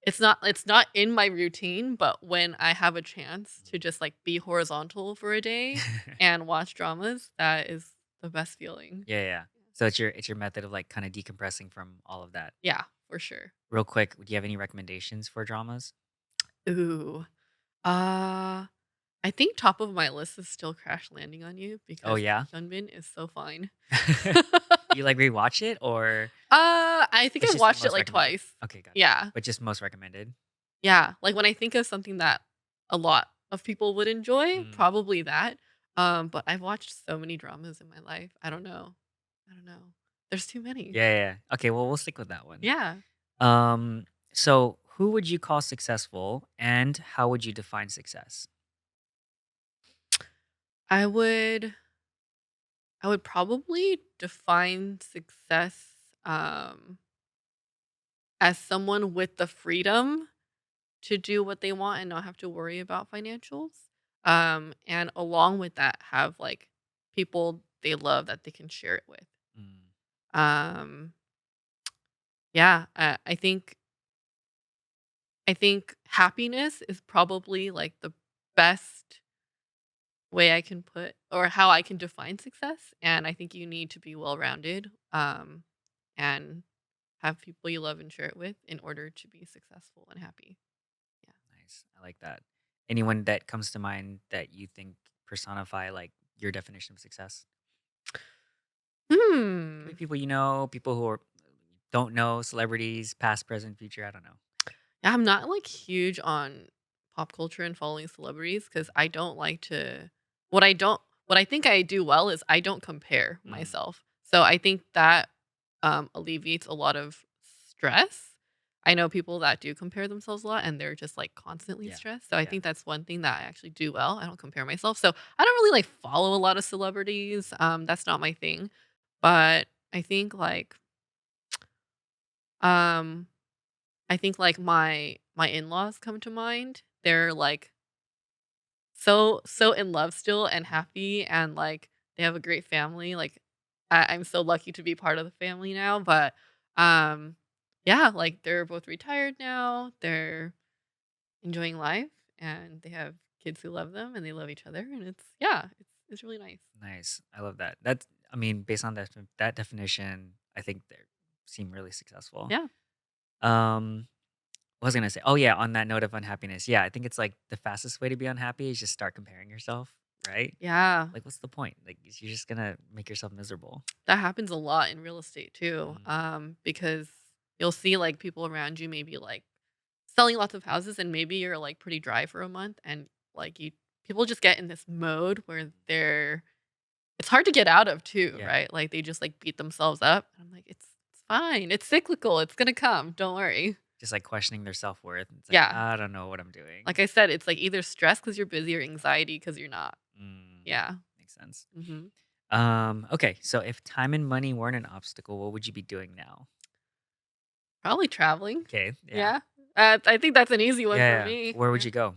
it's not in my routine, but when I have a chance to just like be horizontal for a day Mm. and watch dramas, that is the best feeling. Yeah, yeah. So it's your method of like kind of decompressing from all of that. Yeah, for sure. Real quick, do you have any recommendations for dramas? Ooh. Uh, I think top of my list is still Crash Landing on You Oh because yeah. Hyunbin is so fine. You like rewatch it or I think it's I've just watched it most like recommended? twice. Okay, gotcha. Yeah. But just most recommended. Yeah. Like when I think of something that a lot of people would enjoy, Mm. probably that. But I've watched so many dramas in my life. I don't know. I don't know. There's too many. Yeah, yeah, yeah. Okay, well, we'll stick with that one. Yeah. So who would you call successful and how would you define success? I would I would probably define success um as someone with the freedom to do what they want and not have to worry about financials. And along with that, have like people they love that they can share it with. Mm, Um, yeah, I think happiness is probably like the best way I can put or how I can define success. And I think you need to be well rounded and have people you love and share it with in order to be successful and happy. Yeah. nice. I like that. Anyone that comes to mind that you think personify like your definition of success? Could be Hmm. people you know, people who don't know, celebrities, past, present, future. I don't know. Yeah, I'm not like huge on pop culture and following celebrities because I don't like to. What I don't, what I think I do well is I don't compare Mm, myself. So I think that alleviates a lot of stress. I know people that do compare themselves a lot and they're just like constantly yeah, stressed. So I yeah. think that's one thing that I actually do well. I don't compare myself. So I don't really like follow a lot of celebrities. That's not my thing. But I think like um I think, like, my in-laws come to mind. They're, like, so in love still and happy, and, like, they have a great family, like, I'm so lucky to be part of the family now, but, um, yeah, like, they're both retired now, they're enjoying life, and they have kids who love them, and they love each other, and it's really nice. Nice. I love that. That's I mean, based on that definition, I think they seem really successful. Yeah. Um, what was I gonna say? Oh yeah, on that note of unhappiness, yeah, I think it's like the fastest way to be unhappy is just start comparing yourself, right? Yeah. Like, what's the point? Like, you're just gonna make yourself miserable. That happens a lot in real estate too, Mm, because you'll see, like, people around you maybe, like, selling lots of houses and maybe you're, like, pretty dry for a month and, like, you people just get in this mode where it's hard to get out of too, yeah, right? Like, they just, like, beat themselves up. I'm like, "It's fine. It's cyclical. It's gonna come. Don't worry." just like questioning their self worth. It's like Yeah. I don't know what I'm doing. Like I said, it's, like, either stress because 'cause you're busy or anxiety because 'cause you're not. Mm, Yeah. makes sense. Mhm. Okay, so if time and money weren't an obstacle, what would you be doing now? Probably traveling. Okay, yeah, Yeah. I think that's an easy one yeah, for yeah. me. Where would Yeah. you go?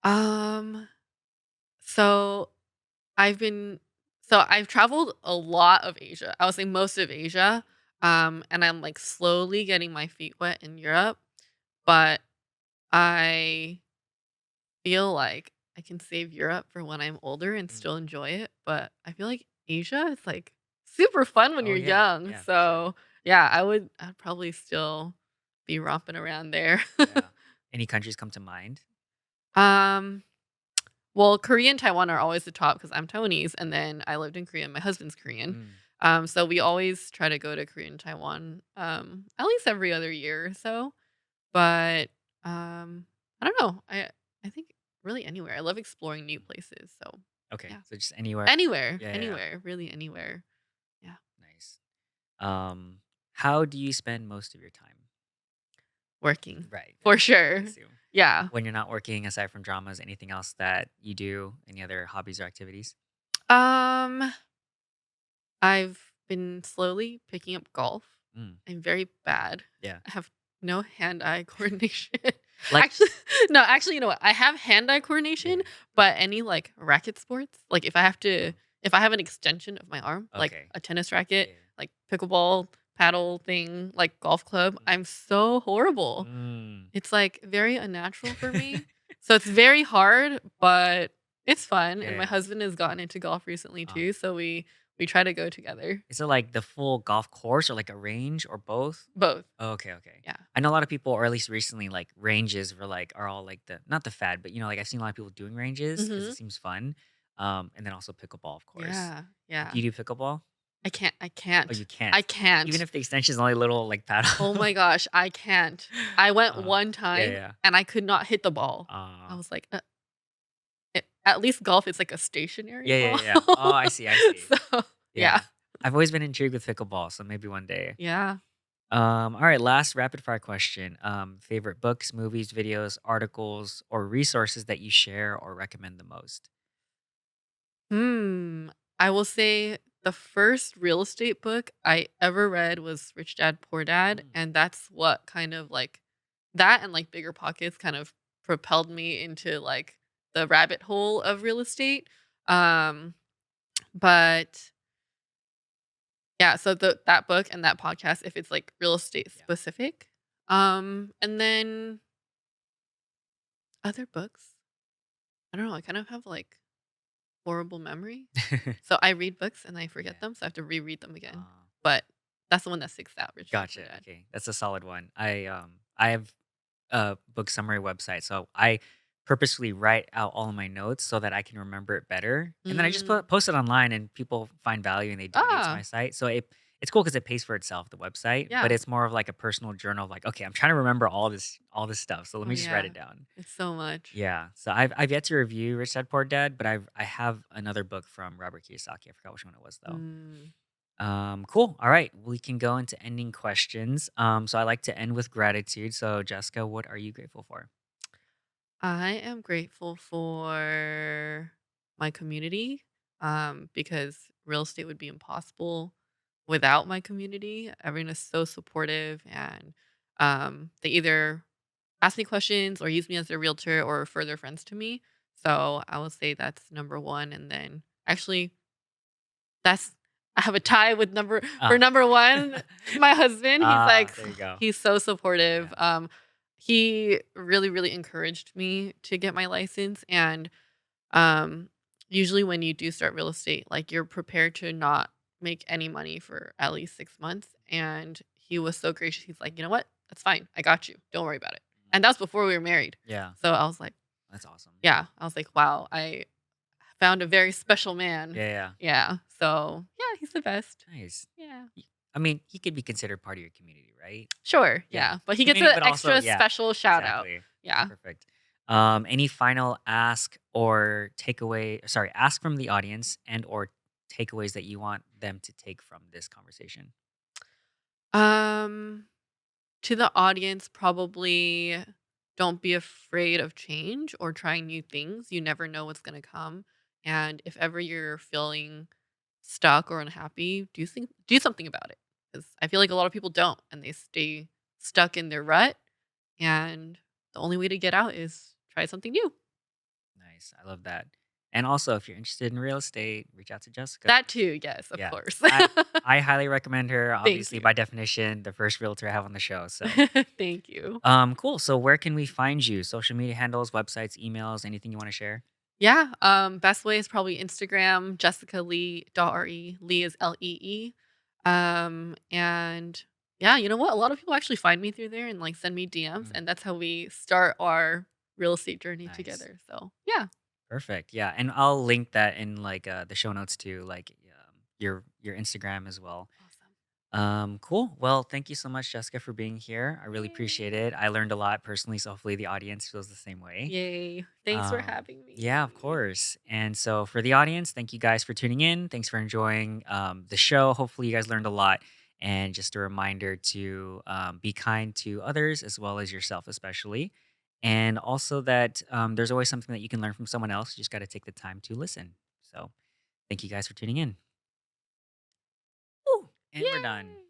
Um, so I've been I've traveled a lot of Asia. I would say most of Asia. And I'm like slowly getting my feet wet in Europe, but I feel like I can save Europe for when I'm older and Mm. still enjoy it. But I feel like Asia is like super fun when Oh you're yeah, young. yeah, for sure. So yeah, I'd probably still be romping around there. Yeah. Any countries come to mind? um Well, Korea and Taiwan are always the top because 'cause I'm Taiwanese, and then I lived in Korea, and my husband's Korean. Mm, So we always try to go to Korea and Taiwan, at least every other year or so. But, I don't know. I think really anywhere. I love exploring new mm. places, so Okay, yeah. so just anywhere. Anywhere, Yeah, yeah, yeah. anywhere, really anywhere. Yeah. Nice. Um, how do you spend most of your time? Working. Right, For I sure. assume. Yeah. When you're not working, aside from dramas, anything else that you do? Any other hobbies or activities? Um, I've been slowly picking up golf. Mm, I'm very bad. yeah. I have no hand-eye coordination. Like, Actually no, actually, you know what? I have hand-eye yeah. coordination, but any, like, racket sports, like, Oh, if I have an extension of my arm, like okay. a tennis racket, Yeah. like pickleball, paddle thing, like golf club, Mm. I'm so horrible. Mm, It's, like, very unnatural for me. So it's very hard, but it's fun, and my yeah. husband has gotten into golf recently Uh, too, so we try to go together. is it like the full golf course or like a range or both? Both. Oh, okay, okay. Yeah. I know a lot of people, or at least recently, like ranges were like are all like the not the fad, but like I've seen a lot of people doing ranges because it Mhm. seems fun. And then also pickleball, of course. Yeah, Do yeah. you do pickleball? I Oh, you can't. can't. I Even can't. if the extension is only a little like Oh paddle. my gosh, I can't. I went uh, one yeah, time yeah. and I could not hit the ball. I Uh, was like, at least golf is like a stationary yeah, yeah, ball." yeah. Oh, I see, I see. So, yeah. Yeah, I've always been intrigued with pickleball, so maybe one day. Yeah. All right, last rapid fire question. Favorite books, movies, videos, articles, or resources that you share or recommend the most? Hmm. I will say the first real estate book I ever read was Rich Dad Poor Dad, Mm, and that's what kind of like that and like Bigger Pockets kind of propelled me into like the rabbit hole of real estate. Um, but yeah, so that book and that podcast, if it's like real estate yeah. specific. And then other books. I don't know. I kind of have like horrible memory. So I read books and I Yeah. forget them, so I have to reread them again. Uh, But that's the one that sticks out, Rich Dad Poor gotcha. Dad. Okay, that's a solid one. I have a book summary website, so I purposely write out all of my notes so that I can remember it better, and then I just Mm. post it online, and people find value and they donate to my Ah, site. So it's cool because it pays for itself, the website, but yeah. it's more of like a personal journal. Of like, okay, I'm trying to remember all this stuff, so let Oh, me just write yeah. it down. It's so much. Yeah, so I've yet to review Rich Dad Poor Dad, but I have another book from Robert Kiyosaki. I forgot which one it was though. Mm. Cool. All right, we can go into ending questions. So I like to end with gratitude. So Jessica, what are you grateful for? I am grateful for my community, because real estate would be impossible without my community. Everyone is so supportive, and they either ask me questions or use me as their realtor or refer their friends to me. So I would say that's number one. And then actually, that's I have a tie with Ah, number one. My husband, there you go. he's so supportive. Yeah. He really, really encouraged me to get my license. And um, usually when you do start real estate, like you're prepared to not make any money for at least 6 months. And he was so gracious. He's like, you know what? That's fine. I got you. Don't worry about it. And that's before we were married. Yeah, So I was like, that's awesome. yeah, I was like, wow, I found a very special man. Yeah, yeah. Yeah. So yeah, he's the best. Nice. Yeah. I mean, he could be considered part of your community, right? Sure. Yeah. Yeah. But he gets Community, an but also, extra yeah, special shout out. exactly. Yeah. Perfect. Any final ask or takeaway? Sorry, ask from the audience and or takeaways that you want them to take from this conversation. Um, to the audience, probably don't be afraid of change or trying new things. You never know what's going to come. And if ever you're feeling stuck or unhappy, do something about it. Because I feel like a lot of people don't, and they stay stuck in their rut. And the only way to get out is try something new. Nice. I love that. And also, if you're interested in real estate, reach out to Jessica. That too, yes, of Yeah. course. I highly recommend her. Thank Obviously, you. by definition, the first realtor I have on the show. So, Thank you. cool. So, where can we find you? Social media handles, websites, emails, anything you want to share? Yeah, best way is probably Instagram, Jessica Lee .re. Lee is Lee. And yeah, you know what? A lot of people actually find me through there and like send me DMs, Mm, and that's how we start our real estate journey nice. together. So yeah, Perfect. Yeah, and I'll link that in like the show notes too, like your Instagram as well. Awesome. Cool. Well, thank you so much, Jessica, for being here. I really appreciate Yay. it. I learned a lot personally, so hopefully the audience feels the same way. Yay. Thanks for having Yeah, of me. course. And so for the audience, thank you guys for tuning in. Thanks for enjoying the show. Hopefully, you guys learned a lot. And just a reminder to be kind to others as well as yourself, especially. And also that there's always something that you can learn from someone else. You just got to take the time to listen. So thank you guys for tuning in. Woo! And we're done. Yay.